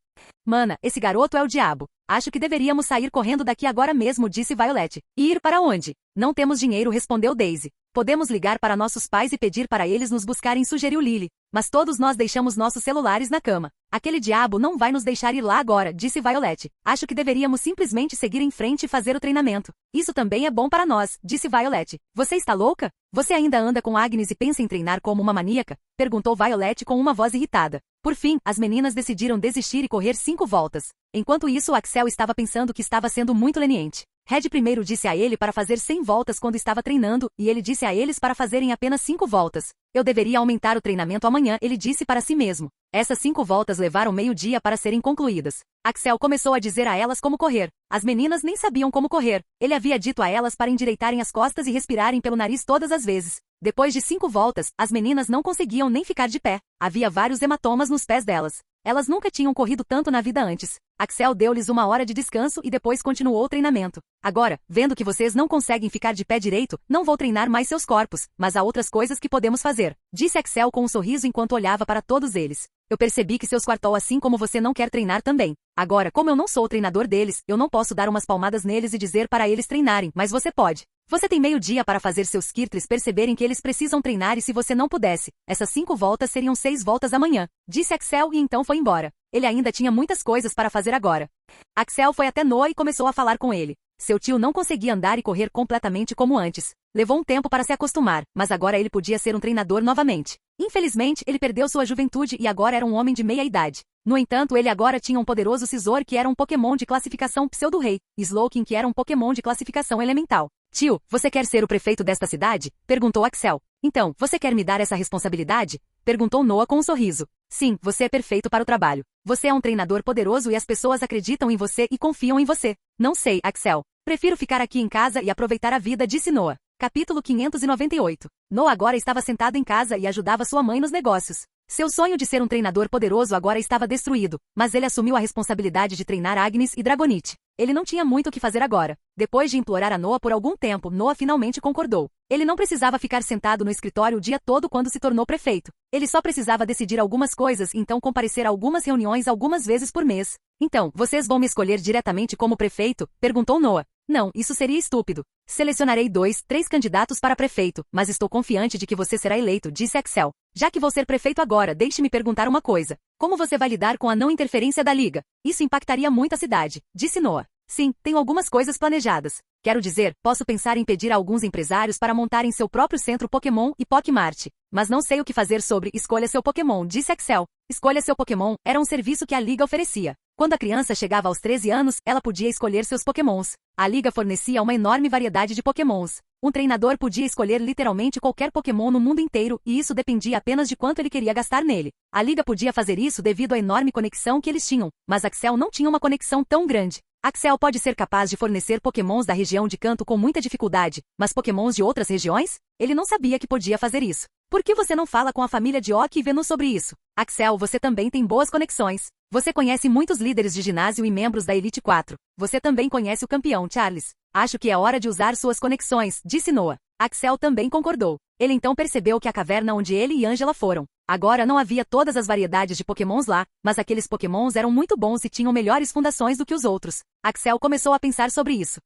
Mana, esse garoto é o diabo. Acho que deveríamos sair correndo daqui agora mesmo, disse Violet. E ir para onde? Não temos dinheiro, respondeu Daisy. Podemos ligar para nossos pais e pedir para eles nos buscarem, sugeriu Lily. Mas todos nós deixamos nossos celulares na cama. Aquele diabo não vai nos deixar ir lá agora, disse Violet. Acho que deveríamos simplesmente seguir em frente e fazer o treinamento. Isso também é bom para nós, disse Violet. Você está louca? Você ainda anda com Agnes e pensa em treinar como uma maníaca? Perguntou Violet com uma voz irritada. Por fim, as meninas decidiram desistir e correr 5 voltas. Enquanto isso, Axel estava pensando que estava sendo muito leniente. Red primeiro disse a ele para fazer 100 voltas quando estava treinando, e ele disse a eles para fazerem apenas 5 voltas. Eu deveria aumentar o treinamento amanhã, ele disse para si mesmo. Essas 5 voltas levaram meio-dia para serem concluídas. Axel começou a dizer a elas como correr. As meninas nem sabiam como correr. Ele havia dito a elas para endireitarem as costas e respirarem pelo nariz todas as vezes. Depois de 5 voltas, as meninas não conseguiam nem ficar de pé. Havia vários hematomas nos pés delas. Elas nunca tinham corrido tanto na vida antes. Axel deu-lhes 1 hora de descanso e depois continuou o treinamento. Agora, vendo que vocês não conseguem ficar de pé direito, não vou treinar mais seus corpos, mas há outras coisas que podemos fazer, disse Axel com um sorriso enquanto olhava para todos eles. Eu percebi que seus quartos assim como você não quer treinar também. Agora, como eu não sou o treinador deles, eu não posso dar umas palmadas neles e dizer para eles treinarem, mas você pode. Você tem meio-dia para fazer seus Kirtles perceberem que eles precisam treinar e se você não pudesse, essas 5 voltas seriam 6 voltas amanhã, disse Axel e então foi embora. Ele ainda tinha muitas coisas para fazer agora. Axel foi até Noah e começou a falar com ele. Seu tio não conseguia andar e correr completamente como antes. Levou um tempo para se acostumar, mas agora ele podia ser um treinador novamente. Infelizmente, ele perdeu sua juventude e agora era um homem de meia idade. No entanto, ele agora tinha um poderoso Scizor que era um Pokémon de classificação Pseudo-Rei, e Slowking que era um Pokémon de classificação Elemental. Tio, você quer ser o prefeito desta cidade? Perguntou Axel. Então, você quer me dar essa responsabilidade? Perguntou Noah com um sorriso. Sim, você é perfeito para o trabalho. Você é um treinador poderoso e as pessoas acreditam em você e confiam em você. Não sei, Axel. Prefiro ficar aqui em casa e aproveitar a vida, disse Noah. Capítulo 598. Noah agora estava sentado em casa e ajudava sua mãe nos negócios. Seu sonho de ser um treinador poderoso agora estava destruído, mas ele assumiu a responsabilidade de treinar Agnes e Dragonite. Ele não tinha muito o que fazer agora. Depois de implorar a Noah por algum tempo, Noah finalmente concordou. Ele não precisava ficar sentado no escritório o dia todo quando se tornou prefeito. Ele só precisava decidir algumas coisas e então comparecer a algumas reuniões algumas vezes por mês. Então, vocês vão me escolher diretamente como prefeito? Perguntou Noah. Não, isso seria estúpido. Selecionarei 2, 3 candidatos para prefeito, mas estou confiante de que você será eleito, disse Axel. Já que vou ser prefeito agora, deixe-me perguntar uma coisa. Como você vai lidar com a não interferência da Liga? Isso impactaria muito a cidade, disse Noah. Sim, tenho algumas coisas planejadas. Quero dizer, posso pensar em pedir a alguns empresários para montarem seu próprio centro Pokémon e Pokémart. Mas não sei o que fazer sobre Escolha Seu Pokémon, disse Axel. Escolha Seu Pokémon era um serviço que a Liga oferecia. Quando a criança chegava aos 13 anos, ela podia escolher seus Pokémons. A Liga fornecia uma enorme variedade de Pokémons. Um treinador podia escolher literalmente qualquer Pokémon no mundo inteiro, e isso dependia apenas de quanto ele queria gastar nele. A Liga podia fazer isso devido à enorme conexão que eles tinham, mas Axel não tinha uma conexão tão grande. Axel pode ser capaz de fornecer Pokémons da região de Kanto com muita dificuldade, mas Pokémons de outras regiões? Ele não sabia que podia fazer isso. Por que você não fala com a família de Ok e Venus sobre isso? Axel, você também tem boas conexões. Você conhece muitos líderes de ginásio e membros da Elite 4. Você também conhece o campeão, Charles. Acho que é hora de usar suas conexões, disse Noah. Axel também concordou. Ele então percebeu que a caverna onde ele e Angela foram. Agora não havia todas as variedades de pokémons lá, mas aqueles pokémons eram muito bons e tinham melhores fundações do que os outros. Axel começou a pensar sobre isso.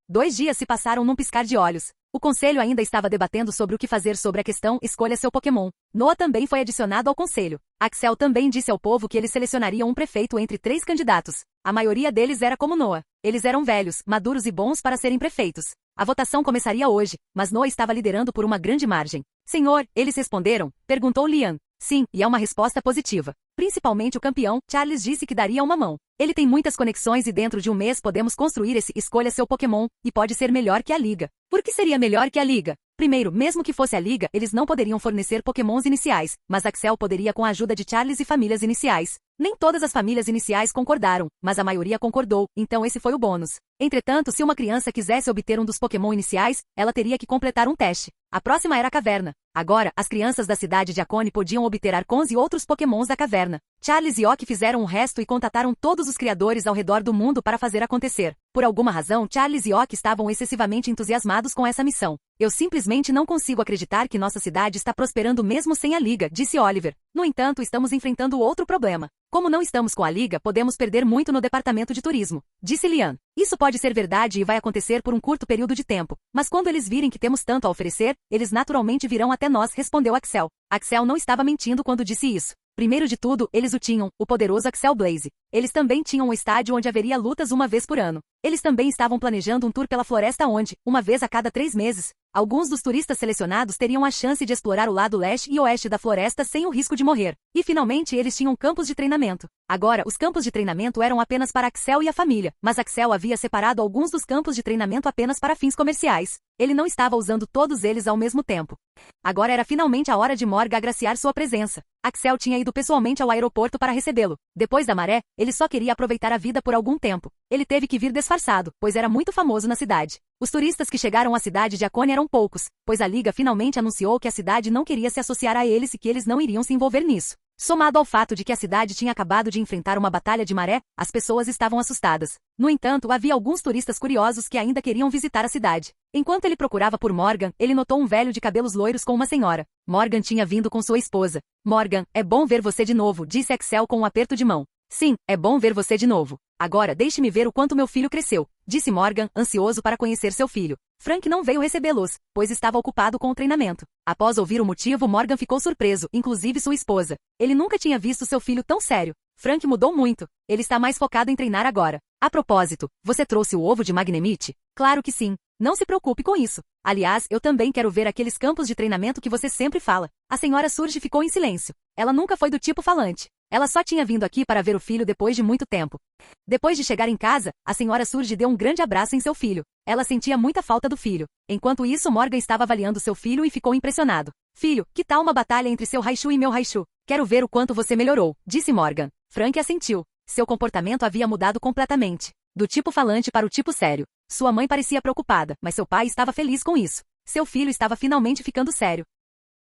2 dias se passaram num piscar de olhos. O conselho ainda estava debatendo sobre o que fazer sobre a questão escolha seu Pokémon. Noah também foi adicionado ao conselho. Axel também disse ao povo que eles selecionariam um prefeito entre 3 candidatos. A maioria deles era como Noah. Eles eram velhos, maduros e bons para serem prefeitos. A votação começaria hoje, mas Noah estava liderando por uma grande margem. Senhor, eles responderam? Perguntou Lian. Sim, e é uma resposta positiva. Principalmente o campeão, Charles disse que daria uma mão. Ele tem muitas conexões e dentro de um mês podemos construir esse escolha seu Pokémon, e pode ser melhor que a Liga. Por que seria melhor que a Liga? Primeiro, mesmo que fosse a Liga, eles não poderiam fornecer Pokémons iniciais, mas Axel poderia com a ajuda de Charles e famílias iniciais. Nem todas as famílias iniciais concordaram, mas a maioria concordou, então esse foi o bônus. Entretanto, se uma criança quisesse obter um dos Pokémon iniciais, ela teria que completar um teste. A próxima era a caverna. Agora, as crianças da cidade de Akone podiam obter Arcons e outros Pokémons da caverna. Charles e Ok fizeram o resto e contataram todos os criadores ao redor do mundo para fazer acontecer. Por alguma razão, Charles e Ok estavam excessivamente entusiasmados com essa missão. Eu simplesmente não consigo acreditar que nossa cidade está prosperando mesmo sem a Liga, disse Oliver. No entanto, estamos enfrentando outro problema. Como não estamos com a Liga, podemos perder muito no departamento de turismo, disse Lian. Isso pode ser verdade e vai acontecer por um curto período de tempo, mas quando eles virem que temos tanto a oferecer, eles naturalmente virão até nós, respondeu Axel. Axel não estava mentindo quando disse isso. Primeiro de tudo, eles o tinham, o poderoso Axel Blaze. Eles também tinham um estádio onde haveria lutas uma vez por ano. Eles também estavam planejando um tour pela floresta onde, uma vez a cada 3 meses, alguns dos turistas selecionados teriam a chance de explorar o lado leste e oeste da floresta sem o risco de morrer. E finalmente eles tinham campos de treinamento. Agora, os campos de treinamento eram apenas para Axel e a família, mas Axel havia separado alguns dos campos de treinamento apenas para fins comerciais. Ele não estava usando todos eles ao mesmo tempo. Agora era finalmente a hora de Morgan agraciar sua presença. Axel tinha ido pessoalmente ao aeroporto para recebê-lo. Depois da maré, ele só queria aproveitar a vida por algum tempo. Ele teve que vir disfarçado, pois era muito famoso na cidade. Os turistas que chegaram à cidade de Akone eram poucos, pois a Liga finalmente anunciou que a cidade não queria se associar a eles e que eles não iriam se envolver nisso. Somado ao fato de que a cidade tinha acabado de enfrentar uma batalha de maré, as pessoas estavam assustadas. No entanto, havia alguns turistas curiosos que ainda queriam visitar a cidade. Enquanto ele procurava por Morgan, ele notou um velho de cabelos loiros com uma senhora. Morgan tinha vindo com sua esposa. Morgan, é bom ver você de novo, disse Axel com um aperto de mão. Sim, é bom ver você de novo. Agora deixe-me ver o quanto meu filho cresceu, disse Morgan, ansioso para conhecer seu filho. Frank não veio recebê-los, pois estava ocupado com o treinamento. Após ouvir o motivo, Morgan ficou surpreso, inclusive sua esposa. Ele nunca tinha visto seu filho tão sério. Frank mudou muito. Ele está mais focado em treinar agora. A propósito, você trouxe o ovo de Magnemite? Claro que sim. Não se preocupe com isso. Aliás, eu também quero ver aqueles campos de treinamento que você sempre fala. A senhora Surge ficou em silêncio. Ela nunca foi do tipo falante. Ela só tinha vindo aqui para ver o filho depois de muito tempo. Depois de chegar em casa, a senhora Surge deu um grande abraço em seu filho. Ela sentia muita falta do filho. Enquanto isso, Morgan estava avaliando seu filho e ficou impressionado. Filho, que tal uma batalha entre seu Raichu e meu Raichu? Quero ver o quanto você melhorou, disse Morgan. Frank assentiu. Seu comportamento havia mudado completamente. Do tipo falante para o tipo sério. Sua mãe parecia preocupada, mas seu pai estava feliz com isso. Seu filho estava finalmente ficando sério.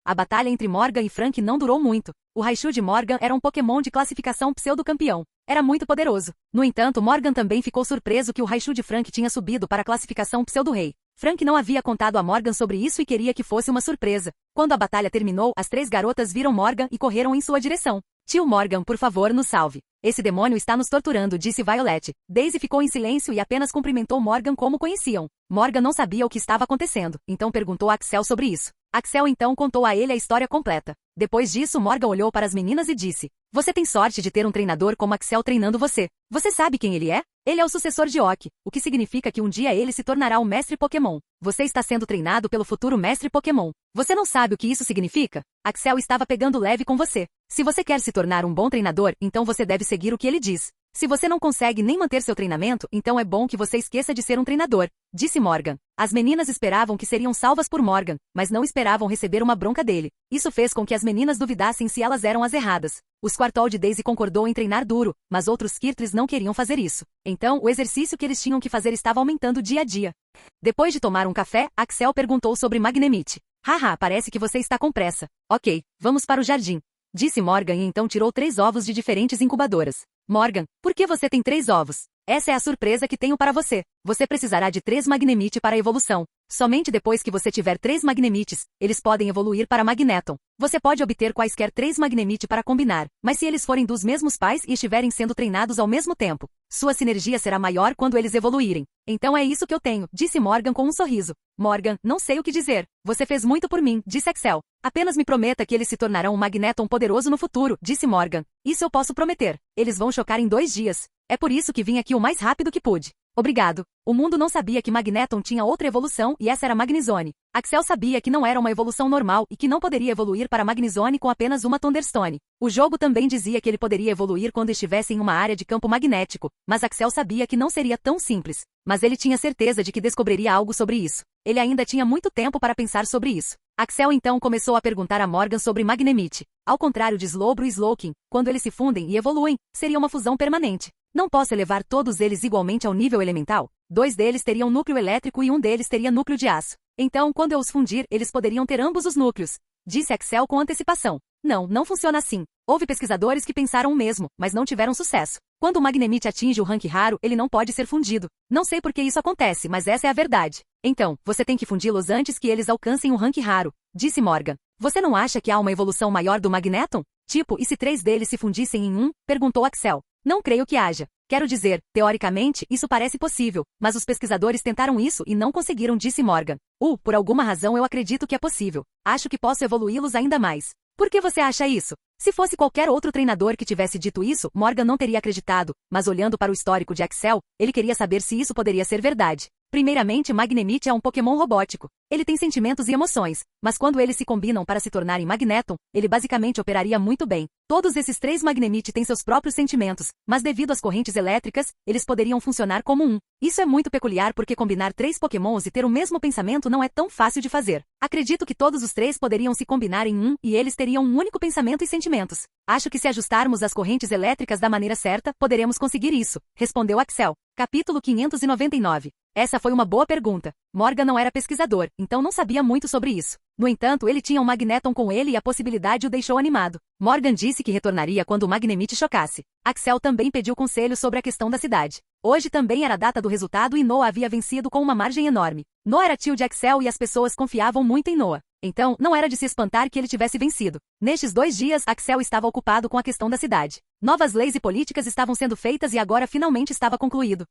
A batalha entre Morgan e Frank não durou muito. O Raichu de Morgan era um Pokémon de classificação pseudo-campeão. Era muito poderoso. No entanto, Morgan também ficou surpreso que o Raichu de Frank tinha subido para a classificação pseudo-rei. Frank não havia contado a Morgan sobre isso e queria que fosse uma surpresa. Quando a batalha terminou, as 3 garotas viram Morgan e correram em sua direção. Tio Morgan, por favor, nos salve. Esse demônio está nos torturando, disse Violet. Daisy ficou em silêncio e apenas cumprimentou Morgan como conheciam. Morgan não sabia o que estava acontecendo, então perguntou a Axel sobre isso. Axel então contou a ele a história completa. Depois disso, Morgan olhou para as meninas e disse: Você tem sorte de ter um treinador como Axel treinando você. Você sabe quem ele é? Ele é o sucessor de Ok, o que significa que um dia ele se tornará o mestre Pokémon. Você está sendo treinado pelo futuro mestre Pokémon. Você não sabe o que isso significa? Axel estava pegando leve com você. Se você quer se tornar um bom treinador, então você deve seguir o que ele diz. Se você não consegue nem manter seu treinamento, então é bom que você esqueça de ser um treinador, disse Morgan. As meninas esperavam que seriam salvas por Morgan, mas não esperavam receber uma bronca dele. Isso fez com que as meninas duvidassem se elas eram as erradas. O Squirtle de Daisy concordou em treinar duro, mas outros Kirtles não queriam fazer isso. Então, o exercício que eles tinham que fazer estava aumentando dia a dia. Depois de tomar um café, Axel perguntou sobre Magnemite. Haha, parece que você está com pressa. Ok, vamos para o jardim. Disse Morgan e então tirou 3 ovos de diferentes incubadoras. Morgan, por que você tem 3 ovos? Essa é a surpresa que tenho para você. Você precisará de 3 Magnemite para a evolução. Somente depois que você tiver 3 Magnemites, eles podem evoluir para Magneton. Você pode obter quaisquer 3 Magnemite para combinar, mas se eles forem dos mesmos pais e estiverem sendo treinados ao mesmo tempo, sua sinergia será maior quando eles evoluírem. Então é isso que eu tenho, disse Morgan com um sorriso. Morgan, não sei o que dizer. Você fez muito por mim, disse Axel. Apenas me prometa que eles se tornarão um Magneton poderoso no futuro, disse Morgan. Isso eu posso prometer. Eles vão chocar em 2 dias. É por isso que vim aqui o mais rápido que pude. Obrigado. O mundo não sabia que Magneton tinha outra evolução e essa era Magnezone. Axel sabia que não era uma evolução normal e que não poderia evoluir para Magnezone com apenas uma Thunderstone. O jogo também dizia que ele poderia evoluir quando estivesse em uma área de campo magnético, mas Axel sabia que não seria tão simples. Mas ele tinha certeza de que descobriria algo sobre isso. Ele ainda tinha muito tempo para pensar sobre isso. Axel então começou a perguntar a Morgan sobre Magnemite. Ao contrário de Slowbro e Slowking, quando eles se fundem e evoluem, seria uma fusão permanente. Não posso elevar todos eles igualmente ao nível elemental? 2 deles teriam núcleo elétrico e um deles teria núcleo de aço. Então, quando eu os fundir, eles poderiam ter ambos os núcleos. Disse Axel com antecipação. Não funciona assim. Houve pesquisadores que pensaram o mesmo, mas não tiveram sucesso. Quando o Magnemite atinge o rank raro, ele não pode ser fundido. Não sei por que isso acontece, mas essa é a verdade. Então, você tem que fundi-los antes que eles alcancem o rank raro, disse Morgan. Você não acha que há uma evolução maior do Magneton? Tipo, e se 3 deles se fundissem em um? Perguntou Axel. Não creio que haja. Quero dizer, teoricamente, isso parece possível, mas os pesquisadores tentaram isso e não conseguiram, disse Morgan. Por alguma razão eu acredito que é possível. Acho que posso evoluí-los ainda mais. Por que você acha isso? Se fosse qualquer outro treinador que tivesse dito isso, Morgan não teria acreditado, mas olhando para o histórico de Axel, ele queria saber se isso poderia ser verdade. Primeiramente, Magnemite é um Pokémon robótico. Ele tem sentimentos e emoções, mas quando eles se combinam para se tornarem Magneton, ele basicamente operaria muito bem. Todos esses 3 Magnemite têm seus próprios sentimentos, mas devido às correntes elétricas, eles poderiam funcionar como um. Isso é muito peculiar porque combinar 3 Pokémons e ter o mesmo pensamento não é tão fácil de fazer. Acredito que todos os 3 poderiam se combinar em um e eles teriam um único pensamento e sentimentos. Acho que se ajustarmos as correntes elétricas da maneira certa, poderemos conseguir isso, respondeu Axel. Capítulo 599. Essa foi uma boa pergunta. Morgan não era pesquisador, então não sabia muito sobre isso. No entanto, ele tinha um Magneton com ele e a possibilidade o deixou animado. Morgan disse que retornaria quando o Magnemite chocasse. Axel também pediu conselhos sobre a questão da cidade. Hoje também era a data do resultado e Noah havia vencido com uma margem enorme. Noah era tio de Axel e as pessoas confiavam muito em Noah. Então, não era de se espantar que ele tivesse vencido. Nestes 2 dias, Axel estava ocupado com a questão da cidade. Novas leis e políticas estavam sendo feitas e agora finalmente estava concluído.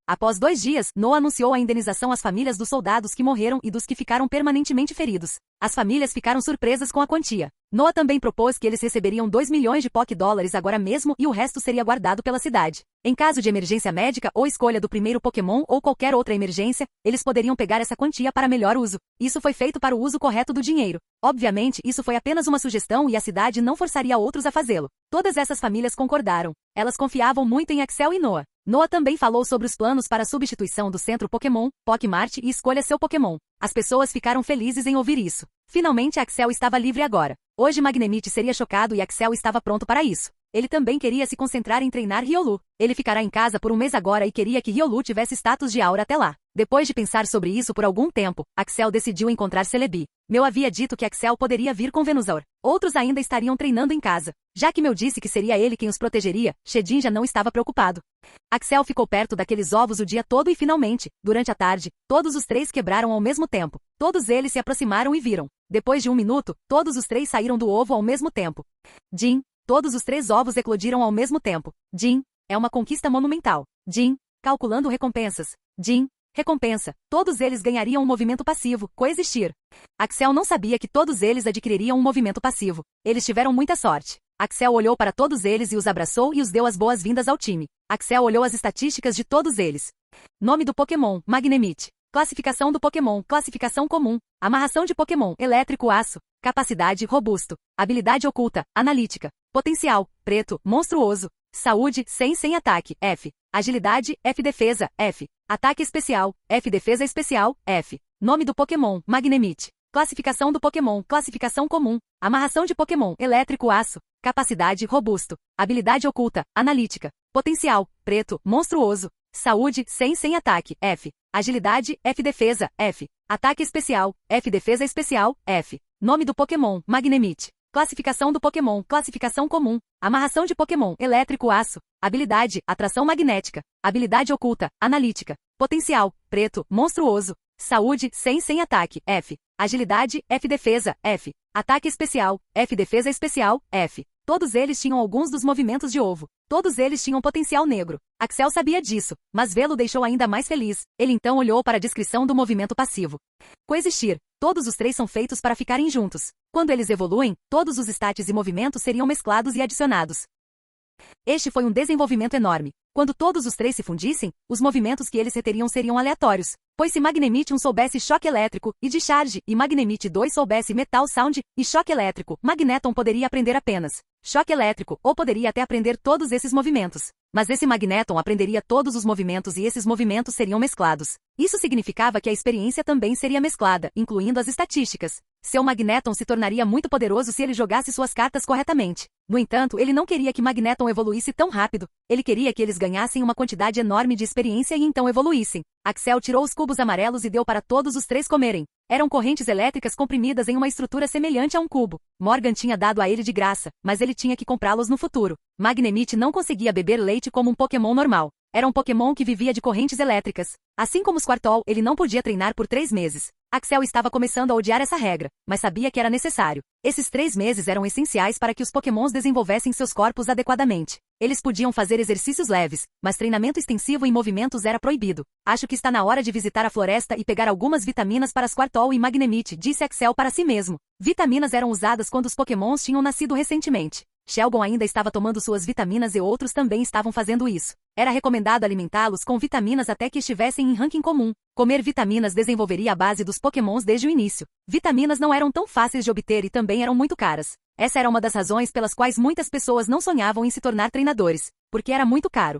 Após 2 dias, Noah anunciou a indenização às famílias dos soldados que morreram e dos que ficaram permanentemente feridos. As famílias ficaram surpresas com a quantia. Noah também propôs que eles receberiam 2 milhões de Poké-dólares agora mesmo e o resto seria guardado pela cidade. Em caso de emergência médica ou escolha do primeiro Pokémon ou qualquer outra emergência, eles poderiam pegar essa quantia para melhor uso. Isso foi feito para o uso correto do dinheiro. Obviamente, isso foi apenas uma sugestão e a cidade não forçaria outros a fazê-lo. Todas essas famílias concordaram. Elas confiavam muito em Axel e Noah. Noah também falou sobre os planos para a substituição do centro Pokémon, Pokémart e escolha seu Pokémon. As pessoas ficaram felizes em ouvir isso. Finalmente Axel estava livre agora. Hoje Magnemite seria chocado e Axel estava pronto para isso. Ele também queria se concentrar em treinar Riolu. Ele ficará em casa por um mês agora e queria que Riolu tivesse status de aura até lá. Depois de pensar sobre isso por algum tempo, Axel decidiu encontrar Celebi. Meu havia dito que Axel poderia vir com Venusaur. Outros ainda estariam treinando em casa. Já que Meu disse que seria ele quem os protegeria, Shedin já não estava preocupado. Axel ficou perto daqueles ovos o dia todo e finalmente, durante a tarde, todos os 3 quebraram ao mesmo tempo. Todos eles se aproximaram e viram. Depois de 1 minuto, todos os 3 saíram do ovo ao mesmo tempo. Jin. Todos os 3 ovos eclodiram ao mesmo tempo. Jin. É uma conquista monumental. Jin. Calculando recompensas. Jin. Recompensa. Todos eles ganhariam um movimento passivo, coexistir. Axel não sabia que todos eles adquiririam um movimento passivo. Eles tiveram muita sorte. Axel olhou para todos eles e os abraçou e os deu as boas-vindas ao time. Axel olhou as estatísticas de todos eles. Nome do Pokémon, Magnemite. Classificação do Pokémon, classificação comum. Amarração de Pokémon, elétrico aço. Capacidade, robusto. Habilidade oculta, analítica. Potencial, preto, monstruoso. Saúde, 100 sem ataque, F. Agilidade, F defesa, F. Ataque especial, F defesa especial, F. Nome do Pokémon, Magnemite. Classificação do Pokémon, classificação comum. Amarração de Pokémon, elétrico aço. Capacidade, robusto. Habilidade oculta, analítica. Potencial, preto, monstruoso. Saúde, 100 sem ataque, F. Agilidade, F. Defesa, F. Ataque especial, F. Defesa especial, F. Nome do Pokémon, Magnemite. Classificação do Pokémon, classificação comum. Amarração de Pokémon, elétrico aço. Habilidade, atração magnética. Habilidade oculta, analítica. Potencial, preto, monstruoso. Saúde, 100 sem ataque, F. Agilidade, F. Defesa, F. Ataque especial, F. Defesa especial, F. Todos eles tinham alguns dos movimentos de ovo. Todos eles tinham potencial negro. Axel sabia disso, mas vê-lo deixou ainda mais feliz. Ele então olhou para a descrição do movimento passivo. Coexistir. Todos os três são feitos para ficarem juntos. Quando eles evoluem, todos os status e movimentos seriam mesclados e adicionados. Este foi um desenvolvimento enorme. Quando todos os três se fundissem, os movimentos que eles reteriam seriam aleatórios. Pois se Magnemite 1 soubesse choque elétrico e discharge, e Magnemite 2 soubesse metal sound e choque elétrico, Magneton poderia aprender apenas choque elétrico, ou poderia até aprender todos esses movimentos. Mas esse Magneton aprenderia todos os movimentos e esses movimentos seriam mesclados. Isso significava que a experiência também seria mesclada, incluindo as estatísticas. Seu Magneton se tornaria muito poderoso se ele jogasse suas cartas corretamente. No entanto, ele não queria que Magneton evoluísse tão rápido. Ele queria que eles ganhassem uma quantidade enorme de experiência e então evoluíssem. Axel tirou os cubos amarelos e deu para todos os três comerem. Eram correntes elétricas comprimidas em uma estrutura semelhante a um cubo. Morgan tinha dado a ele de graça, mas ele tinha que comprá-los no futuro. Magnemite não conseguia beber leite como um Pokémon normal. Era um Pokémon que vivia de correntes elétricas. Assim como Squirtle, ele não podia treinar por 3 meses. Axel estava começando a odiar essa regra, mas sabia que era necessário. Esses 3 meses eram essenciais para que os Pokémons desenvolvessem seus corpos adequadamente. Eles podiam fazer exercícios leves, mas treinamento extensivo em movimentos era proibido. Acho que está na hora de visitar a floresta e pegar algumas vitaminas para Squirtle e Magnemite, disse Axel para si mesmo. Vitaminas eram usadas quando os Pokémons tinham nascido recentemente. Shelgon ainda estava tomando suas vitaminas e outros também estavam fazendo isso. Era recomendado alimentá-los com vitaminas até que estivessem em ranking comum. Comer vitaminas desenvolveria a base dos Pokémons desde o início. Vitaminas não eram tão fáceis de obter e também eram muito caras. Essa era uma das razões pelas quais muitas pessoas não sonhavam em se tornar treinadores, porque era muito caro.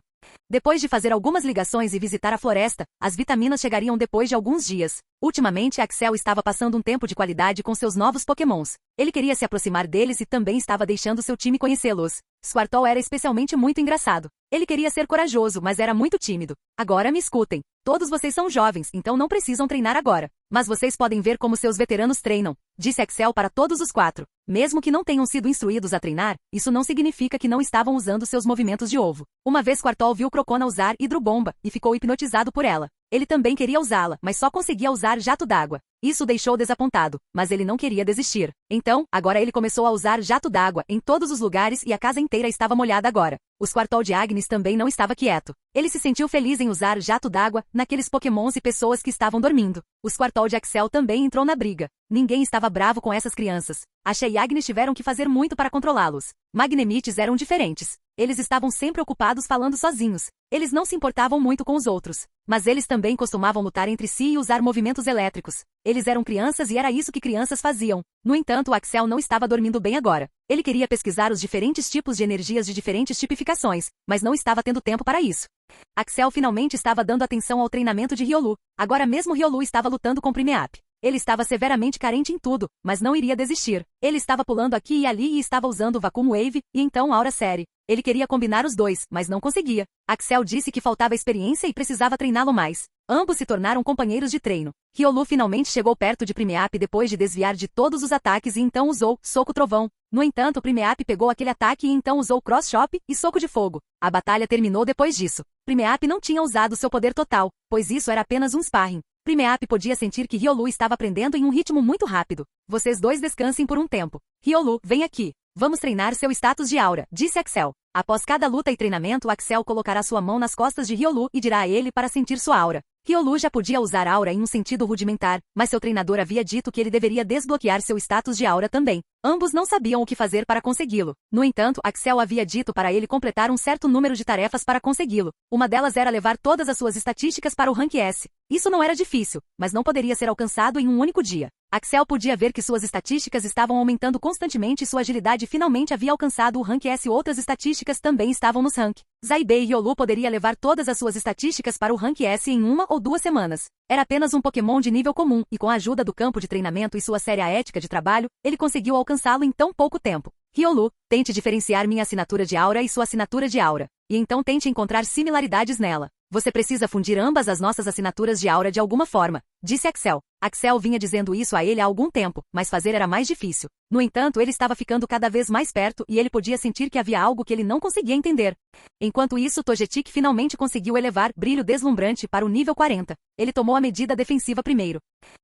Depois de fazer algumas ligações e visitar a floresta, as vitaminas chegariam depois de alguns dias. Ultimamente, Axel estava passando um tempo de qualidade com seus novos Pokémons. Ele queria se aproximar deles e também estava deixando seu time conhecê-los. Squirtle era especialmente muito engraçado. Ele queria ser corajoso, mas era muito tímido. Agora me escutem. Todos vocês são jovens, então não precisam treinar agora. Mas vocês podem ver como seus veteranos treinam, disse Axel para todos os 4. Mesmo que não tenham sido instruídos a treinar, isso não significa que não estavam usando seus movimentos de ovo. Uma vez Squirtle viu Crocona usar hidrobomba e ficou hipnotizado por ela. Ele também queria usá-la, mas só conseguia usar jato d'água. Isso o deixou desapontado, mas ele não queria desistir. Então, agora ele começou a usar jato d'água em todos os lugares e a casa inteira estava molhada agora. O Squirtle de Agnes também não estava quieto. Ele se sentiu feliz em usar jato d'água naqueles Pokémons e pessoas que estavam dormindo. O Squirtle de Axel também entrou na briga. Ninguém estava bravo com essas crianças. Ashe e Agnes tiveram que fazer muito para controlá-los. Magnemites eram diferentes. Eles estavam sempre ocupados falando sozinhos. Eles não se importavam muito com os outros. Mas eles também costumavam lutar entre si e usar movimentos elétricos. Eles eram crianças e era isso que crianças faziam. No entanto, Axel não estava dormindo bem agora. Ele queria pesquisar os diferentes tipos de energias de diferentes tipificações, mas não estava tendo tempo para isso. Axel finalmente estava dando atenção ao treinamento de Riolu. Agora mesmo Riolu estava lutando com Primeape. Ele estava severamente carente em tudo, mas não iria desistir. Ele estava pulando aqui e ali e estava usando o Vacuum Wave e então Aura Série. Ele queria combinar os dois, mas não conseguia. Axel disse que faltava experiência e precisava treiná-lo mais. Ambos se tornaram companheiros de treino. Riolu finalmente chegou perto de Primeape depois de desviar de todos os ataques e então usou Soco Trovão. No entanto, Primeape pegou aquele ataque e então usou Cross Chop e Soco de Fogo. A batalha terminou depois disso. Primeape não tinha usado seu poder total, pois isso era apenas um sparring. Primeape podia sentir que Riolu estava aprendendo em um ritmo muito rápido. Vocês dois descansem por um tempo. Riolu, vem aqui. Vamos treinar seu status de aura, disse Axel. Após cada luta e treinamento, Axel colocará sua mão nas costas de Riolu e dirá a ele para sentir sua aura. Riolu já podia usar aura em um sentido rudimentar, mas seu treinador havia dito que ele deveria desbloquear seu status de aura também. Ambos não sabiam o que fazer para consegui-lo. No entanto, Axel havia dito para ele completar um certo número de tarefas para consegui-lo. Uma delas era levar todas as suas estatísticas para o Rank S. Isso não era difícil, mas não poderia ser alcançado em um único dia. Axel podia ver que suas estatísticas estavam aumentando constantemente e sua agilidade finalmente havia alcançado o Rank S. Outras estatísticas também estavam nos Rank. Zaibei e Riolu poderia levar todas as suas estatísticas para o Rank S em 1 ou 2 semanas. Era apenas um Pokémon de nível comum, e com a ajuda do campo de treinamento e sua séria ética de trabalho, ele conseguiu alcançá-lo em tão pouco tempo. Riolu, tente diferenciar minha assinatura de aura e sua assinatura de aura, e então tente encontrar similaridades nela. Você precisa fundir ambas as nossas assinaturas de aura de alguma forma, disse Axel. Axel vinha dizendo isso a ele há algum tempo, mas fazer era mais difícil. No entanto, ele estava ficando cada vez mais perto e ele podia sentir que havia algo que ele não conseguia entender. Enquanto isso, Togetic finalmente conseguiu elevar Brilho Deslumbrante para o nível 40. Ele tomou a medida defensiva primeiro.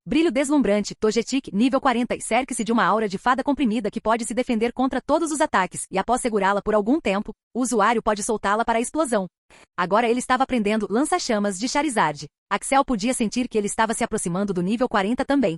Brilho Deslumbrante, Togetic, nível 40 e cerque-se de uma aura de fada comprimida que pode se defender contra todos os ataques, e após segurá-la por algum tempo, o usuário pode soltá-la para a explosão. Agora ele estava aprendendo Lança-Chamas de Charizard. Axel podia sentir que ele estava se aproximando do nível 40 também.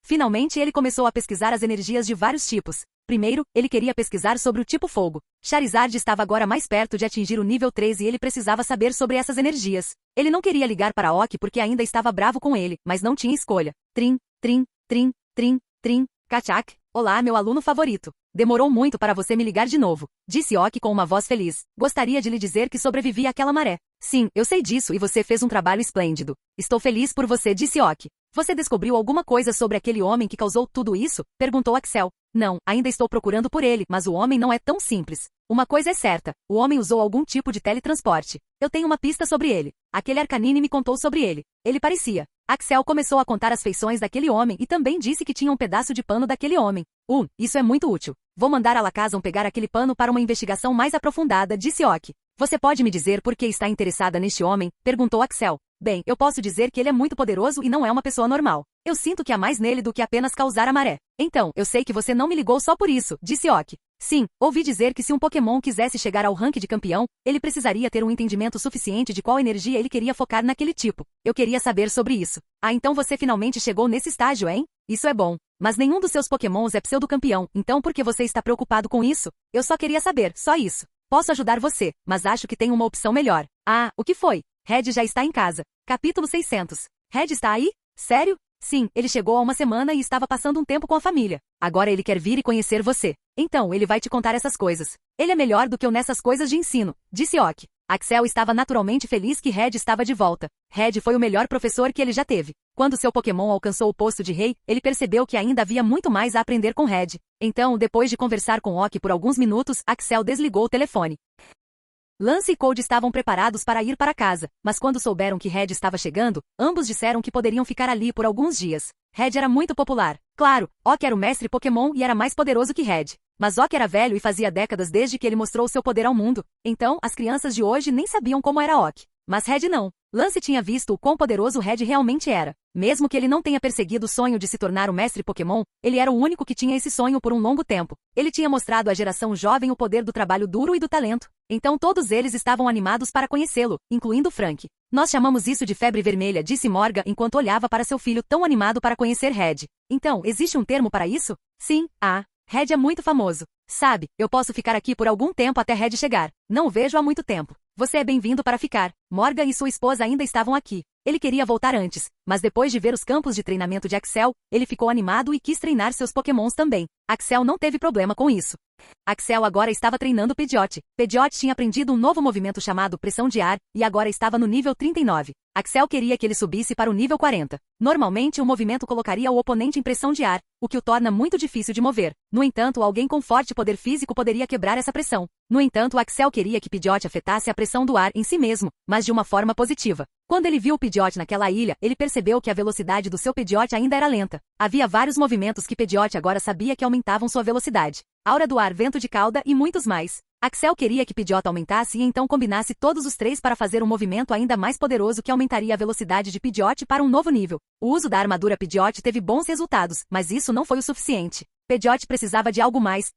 Finalmente ele começou a pesquisar as energias de vários tipos. Primeiro, ele queria pesquisar sobre o tipo fogo. Charizard estava agora mais perto de atingir o nível 13 e ele precisava saber sobre essas energias. Ele não queria ligar para Ok porque ainda estava bravo com ele, mas não tinha escolha. Trim, trim, trim, trim, trim, Kachak. Olá, meu aluno favorito. Demorou muito para você me ligar de novo, disse Ok com uma voz feliz. Gostaria de lhe dizer que sobrevivi àquela maré. Sim, eu sei disso e você fez um trabalho esplêndido. Estou feliz por você, disse Ok. Você descobriu alguma coisa sobre aquele homem que causou tudo isso? Perguntou Axel. Não, ainda estou procurando por ele, mas o homem não é tão simples. Uma coisa é certa, o homem usou algum tipo de teletransporte. Eu tenho uma pista sobre ele. Aquele Arcanine me contou sobre ele. Ele parecia. Axel começou a contar as feições daquele homem e também disse que tinha um pedaço de pano daquele homem. Isso é muito útil. Vou mandar a Lacazon pegar aquele pano para uma investigação mais aprofundada, disse Ok. Você pode me dizer por que está interessada neste homem? Perguntou Axel. Bem, eu posso dizer que ele é muito poderoso e não é uma pessoa normal. Eu sinto que há mais nele do que apenas causar a maré. Então, eu sei que você não me ligou só por isso, disse Ok. Sim, ouvi dizer que se um Pokémon quisesse chegar ao rank de campeão, ele precisaria ter um entendimento suficiente de qual energia ele queria focar naquele tipo. Eu queria saber sobre isso. Então você finalmente chegou nesse estágio, hein? Isso é bom. Mas nenhum dos seus Pokémons é pseudo-campeão, então por que você está preocupado com isso? Eu só queria saber, só isso. Posso ajudar você, mas acho que tem uma opção melhor. O que foi? Red já está em casa. Capítulo 600. Red está aí? Sério? Sim, ele chegou há uma semana e estava passando um tempo com a família. Agora ele quer vir e conhecer você. Então, ele vai te contar essas coisas. Ele é melhor do que eu nessas coisas de ensino, disse Ok. Axel estava naturalmente feliz que Red estava de volta. Red foi o melhor professor que ele já teve. Quando seu Pokémon alcançou o posto de rei, ele percebeu que ainda havia muito mais a aprender com Red. Então, depois de conversar com Ok por alguns minutos, Axel desligou o telefone. Lance e Cold estavam preparados para ir para casa, mas quando souberam que Red estava chegando, ambos disseram que poderiam ficar ali por alguns dias. Red era muito popular. Claro, Ok era o mestre Pokémon e era mais poderoso que Red. Mas Ok era velho e fazia décadas desde que ele mostrou seu poder ao mundo. Então, as crianças de hoje nem sabiam como era Ok. Mas Red não. Lance tinha visto o quão poderoso Red realmente era. Mesmo que ele não tenha perseguido o sonho de se tornar o mestre Pokémon, ele era o único que tinha esse sonho por um longo tempo. Ele tinha mostrado à geração jovem o poder do trabalho duro e do talento. Então todos eles estavam animados para conhecê-lo, incluindo Frank. Nós chamamos isso de febre vermelha, disse Morga enquanto olhava para seu filho tão animado para conhecer Red. Então, existe um termo para isso? Sim, Red é muito famoso. Sabe, eu posso ficar aqui por algum tempo até Red chegar. Não o vejo há muito tempo. Você é bem-vindo para ficar. Morga e sua esposa ainda estavam aqui. Ele queria voltar antes, mas depois de ver os campos de treinamento de Axel, ele ficou animado e quis treinar seus Pokémons também. Axel não teve problema com isso. Axel agora estava treinando Pidgeot. Pidgeot tinha aprendido um novo movimento chamado Pressão de Ar, e agora estava no nível 39. Axel queria que ele subisse para o nível 40. Normalmente o movimento colocaria o oponente em pressão de ar, o que o torna muito difícil de mover. No entanto, alguém com forte poder físico poderia quebrar essa pressão. No entanto, Axel queria que Pidgeot afetasse a pressão do ar em si mesmo, mas de uma forma positiva. Quando ele viu o Pidgeot naquela ilha, ele percebeu que a velocidade do seu Pidgeot ainda era lenta. Havia vários movimentos que Pidgeot agora sabia que aumentavam sua velocidade. Aura do ar, vento de cauda e muitos mais. Axel queria que Pidgeot aumentasse e então combinasse todos os três para fazer um movimento ainda mais poderoso que aumentaria a velocidade de Pidgeot para um novo nível. O uso da armadura Pidgeot teve bons resultados, mas isso não foi o suficiente. Pidgeot precisava de algo mais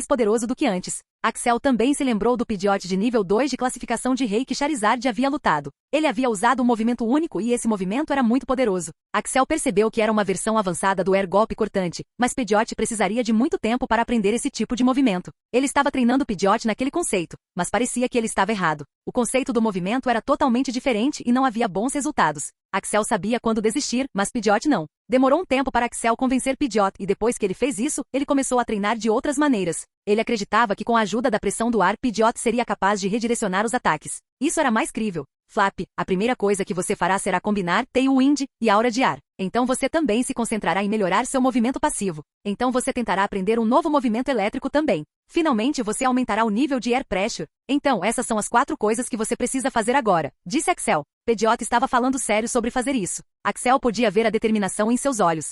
poderoso do que antes. Axel também se lembrou do Pidgeot de nível 2 de classificação de rei que Charizard havia lutado. Ele havia usado um movimento único e esse movimento era muito poderoso. Axel percebeu que era uma versão avançada do Air Golpe Cortante, mas Pidgeot precisaria de muito tempo para aprender esse tipo de movimento. Ele estava treinando Pidgeot naquele conceito, mas parecia que ele estava errado. O conceito do movimento era totalmente diferente e não havia bons resultados. Axel sabia quando desistir, mas Pidgeot não. Demorou um tempo para Axel convencer Pidgeot e depois que ele fez isso, ele começou a treinar de outras maneiras. Ele acreditava que com a ajuda da pressão do ar, Pidgeot seria capaz de redirecionar os ataques. Isso era mais crível. Flap, a primeira coisa que você fará será combinar Tailwind e Aura de Ar. Então você também se concentrará em melhorar seu movimento passivo. Então você tentará aprender um novo movimento elétrico também. Finalmente você aumentará o nível de Air Pressure. Então essas são as 4 coisas que você precisa fazer agora, disse Axel. Pediot estava falando sério sobre fazer isso. Axel podia ver a determinação em seus olhos.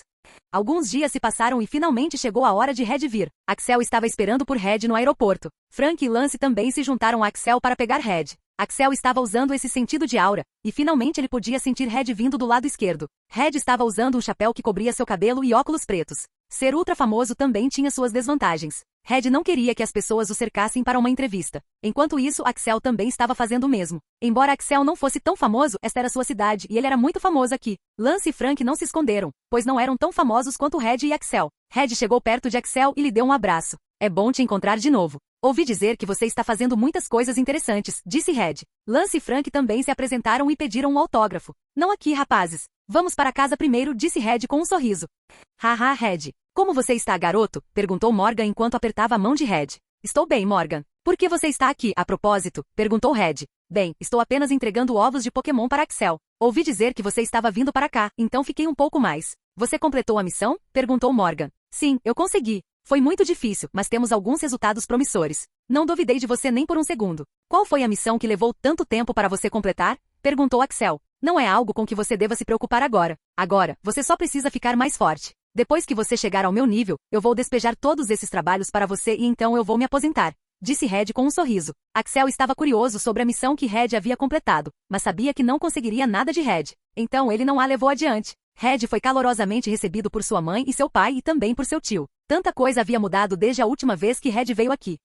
Alguns dias se passaram e finalmente chegou a hora de Red vir. Axel estava esperando por Red no aeroporto. Frank e Lance também se juntaram a Axel para pegar Red. Axel estava usando esse sentido de aura, e finalmente ele podia sentir Red vindo do lado esquerdo. Red estava usando um chapéu que cobria seu cabelo e óculos pretos. Ser ultra famoso também tinha suas desvantagens. Red não queria que as pessoas o cercassem para uma entrevista. Enquanto isso, Axel também estava fazendo o mesmo. Embora Axel não fosse tão famoso, esta era sua cidade e ele era muito famoso aqui. Lance e Frank não se esconderam, pois não eram tão famosos quanto Red e Axel. Red chegou perto de Axel e lhe deu um abraço. É bom te encontrar de novo. Ouvi dizer que você está fazendo muitas coisas interessantes, disse Red. Lance e Frank também se apresentaram e pediram um autógrafo. Não aqui, rapazes. Vamos para casa primeiro, disse Red com um sorriso. Haha, Red. Como você está, garoto? Perguntou Morgan enquanto apertava a mão de Red. Estou bem, Morgan. Por que você está aqui, a propósito? Perguntou Red. Bem, estou apenas entregando ovos de Pokémon para Axel. Ouvi dizer que você estava vindo para cá, então fiquei um pouco mais. Você completou a missão? Perguntou Morgan. Sim, eu consegui. Foi muito difícil, mas temos alguns resultados promissores. Não duvidei de você nem por um segundo. Qual foi a missão que levou tanto tempo para você completar? Perguntou Axel. Não é algo com que você deva se preocupar agora. Agora, você só precisa ficar mais forte. Depois que você chegar ao meu nível, eu vou despejar todos esses trabalhos para você e então eu vou me aposentar. Disse Red com um sorriso. Axel estava curioso sobre a missão que Red havia completado, mas sabia que não conseguiria nada de Red. Então ele não a levou adiante. Red foi calorosamente recebido por sua mãe e seu pai e também por seu tio. Tanta coisa havia mudado desde a última vez que Red veio aqui.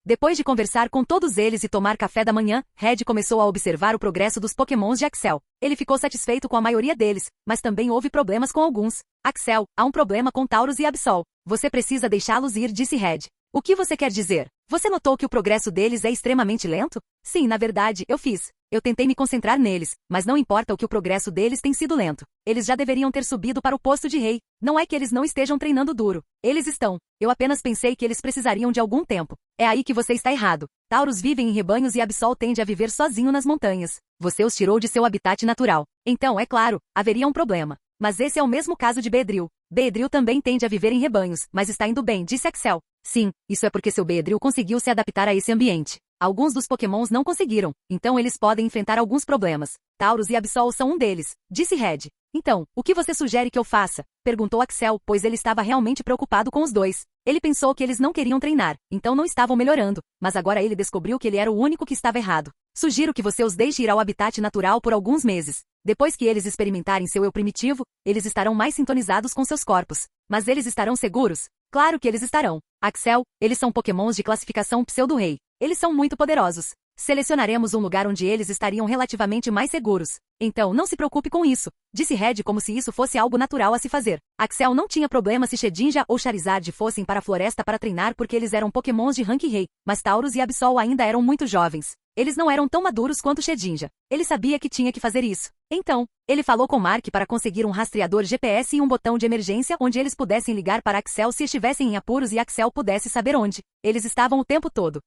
Depois de conversar com todos eles e tomar café da manhã, Red começou a observar o progresso dos Pokémons de Axel. Ele ficou satisfeito com a maioria deles, mas também houve problemas com alguns. Axel, há um problema com Taurus e Absol. Você precisa deixá-los ir, disse Red. O que você quer dizer? Você notou que o progresso deles é extremamente lento? Sim, na verdade, eu fiz. Eu tentei me concentrar neles, mas não importa o que o progresso deles tem sido lento. Eles já deveriam ter subido para o posto de rei. Não é que eles não estejam treinando duro. Eles estão. Eu apenas pensei que eles precisariam de algum tempo. É aí que você está errado. Taurus vivem em rebanhos e Absol tende a viver sozinho nas montanhas. Você os tirou de seu habitat natural. Então, é claro, haveria um problema. Mas esse é o mesmo caso de Beedrill. Beedrill também tende a viver em rebanhos, mas está indo bem, disse Axel. Sim, isso é porque seu Beedrill conseguiu se adaptar a esse ambiente. Alguns dos Pokémons não conseguiram, então eles podem enfrentar alguns problemas. Taurus e Absol são um deles, disse Red. Então, o que você sugere que eu faça? Perguntou Axel, pois ele estava realmente preocupado com os dois. Ele pensou que eles não queriam treinar, então não estavam melhorando, mas agora ele descobriu que ele era o único que estava errado. Sugiro que você os deixe ir ao habitat natural por alguns meses. Depois que eles experimentarem seu eu primitivo, eles estarão mais sintonizados com seus corpos. Mas eles estarão seguros? Claro que eles estarão. Axel, eles são Pokémons de classificação Pseudo-Rei. Eles são muito poderosos. Selecionaremos um lugar onde eles estariam relativamente mais seguros. Então não se preocupe com isso, disse Red como se isso fosse algo natural a se fazer. Axel não tinha problema se Shedinja ou Charizard fossem para a floresta para treinar porque eles eram Pokémons de rank rei, mas Taurus e Absol ainda eram muito jovens. Eles não eram tão maduros quanto Shedinja. Ele sabia que tinha que fazer isso. Então, ele falou com Mark para conseguir um rastreador GPS e um botão de emergência onde eles pudessem ligar para Axel se estivessem em apuros e Axel pudesse saber onde. Eles estavam o tempo todo.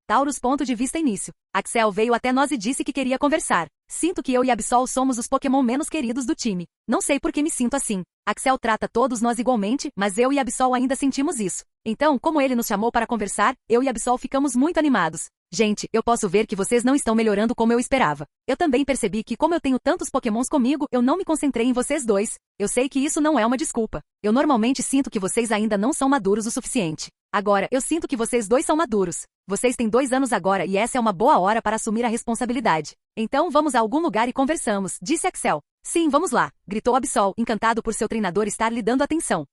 Taurus ponto de vista início. Axel veio até nós e disse que queria conversar. Sinto que eu e Absol somos os Pokémon menos queridos do time. Não sei por que me sinto assim. Axel trata todos nós igualmente, mas eu e Absol ainda sentimos isso. Então, como ele nos chamou para conversar, eu e Absol ficamos muito animados. Gente, eu posso ver que vocês não estão melhorando como eu esperava. Eu também percebi que como eu tenho tantos Pokémons comigo, eu não me concentrei em vocês dois. Eu sei que isso não é uma desculpa. Eu normalmente sinto que vocês ainda não são maduros o suficiente. Agora, eu sinto que vocês dois são maduros. Vocês têm 2 anos agora e essa é uma boa hora para assumir a responsabilidade. Então vamos a algum lugar e conversamos, disse Axel. Sim, vamos lá, gritou Absol, encantado por seu treinador estar lhe dando atenção.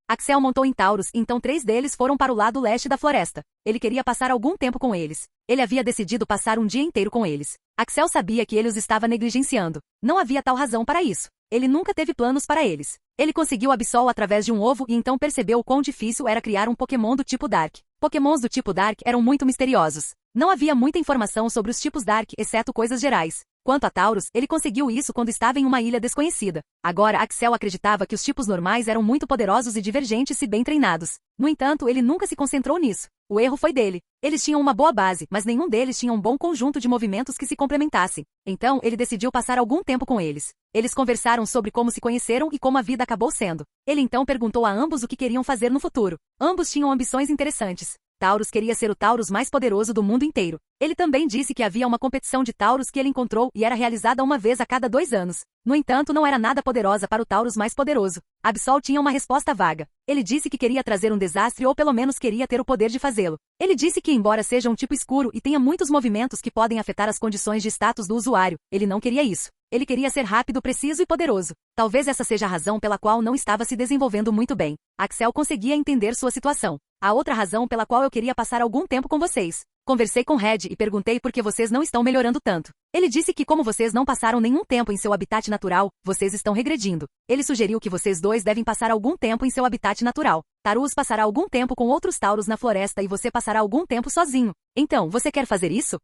Axel montou em Taurus, então 3 deles foram para o lado leste da floresta. Ele queria passar algum tempo com eles. Ele havia decidido passar um dia inteiro com eles. Axel sabia que ele os estava negligenciando. Não havia tal razão para isso. Ele nunca teve planos para eles. Ele conseguiu Absol através de um ovo e então percebeu o quão difícil era criar um Pokémon do tipo Dark. Pokémons do tipo Dark eram muito misteriosos. Não havia muita informação sobre os tipos Dark, exceto coisas gerais. Quanto a Taurus, ele conseguiu isso quando estava em uma ilha desconhecida. Agora, Axel acreditava que os tipos normais eram muito poderosos e divergentes se bem treinados. No entanto, ele nunca se concentrou nisso. O erro foi dele. Eles tinham uma boa base, mas nenhum deles tinha um bom conjunto de movimentos que se complementassem. Então, ele decidiu passar algum tempo com eles. Eles conversaram sobre como se conheceram e como a vida acabou sendo. Ele então perguntou a ambos o que queriam fazer no futuro. Ambos tinham ambições interessantes. Taurus queria ser o Taurus mais poderoso do mundo inteiro. Ele também disse que havia uma competição de Taurus que ele encontrou e era realizada uma vez a cada 2 anos. No entanto, não era nada poderosa para o Taurus mais poderoso. Absol tinha uma resposta vaga. Ele disse que queria trazer um desastre ou pelo menos queria ter o poder de fazê-lo. Ele disse que embora seja um tipo escuro e tenha muitos movimentos que podem afetar as condições de status do usuário, ele não queria isso. Ele queria ser rápido, preciso e poderoso. Talvez essa seja a razão pela qual não estava se desenvolvendo muito bem. Axel conseguia entender sua situação. A outra razão pela qual eu queria passar algum tempo com vocês. Conversei com Red e perguntei por que vocês não estão melhorando tanto. Ele disse que como vocês não passaram nenhum tempo em seu habitat natural, vocês estão regredindo. Ele sugeriu que vocês dois devem passar algum tempo em seu habitat natural. Tarus passará algum tempo com outros Tauros na floresta e você passará algum tempo sozinho. Então, você quer fazer isso?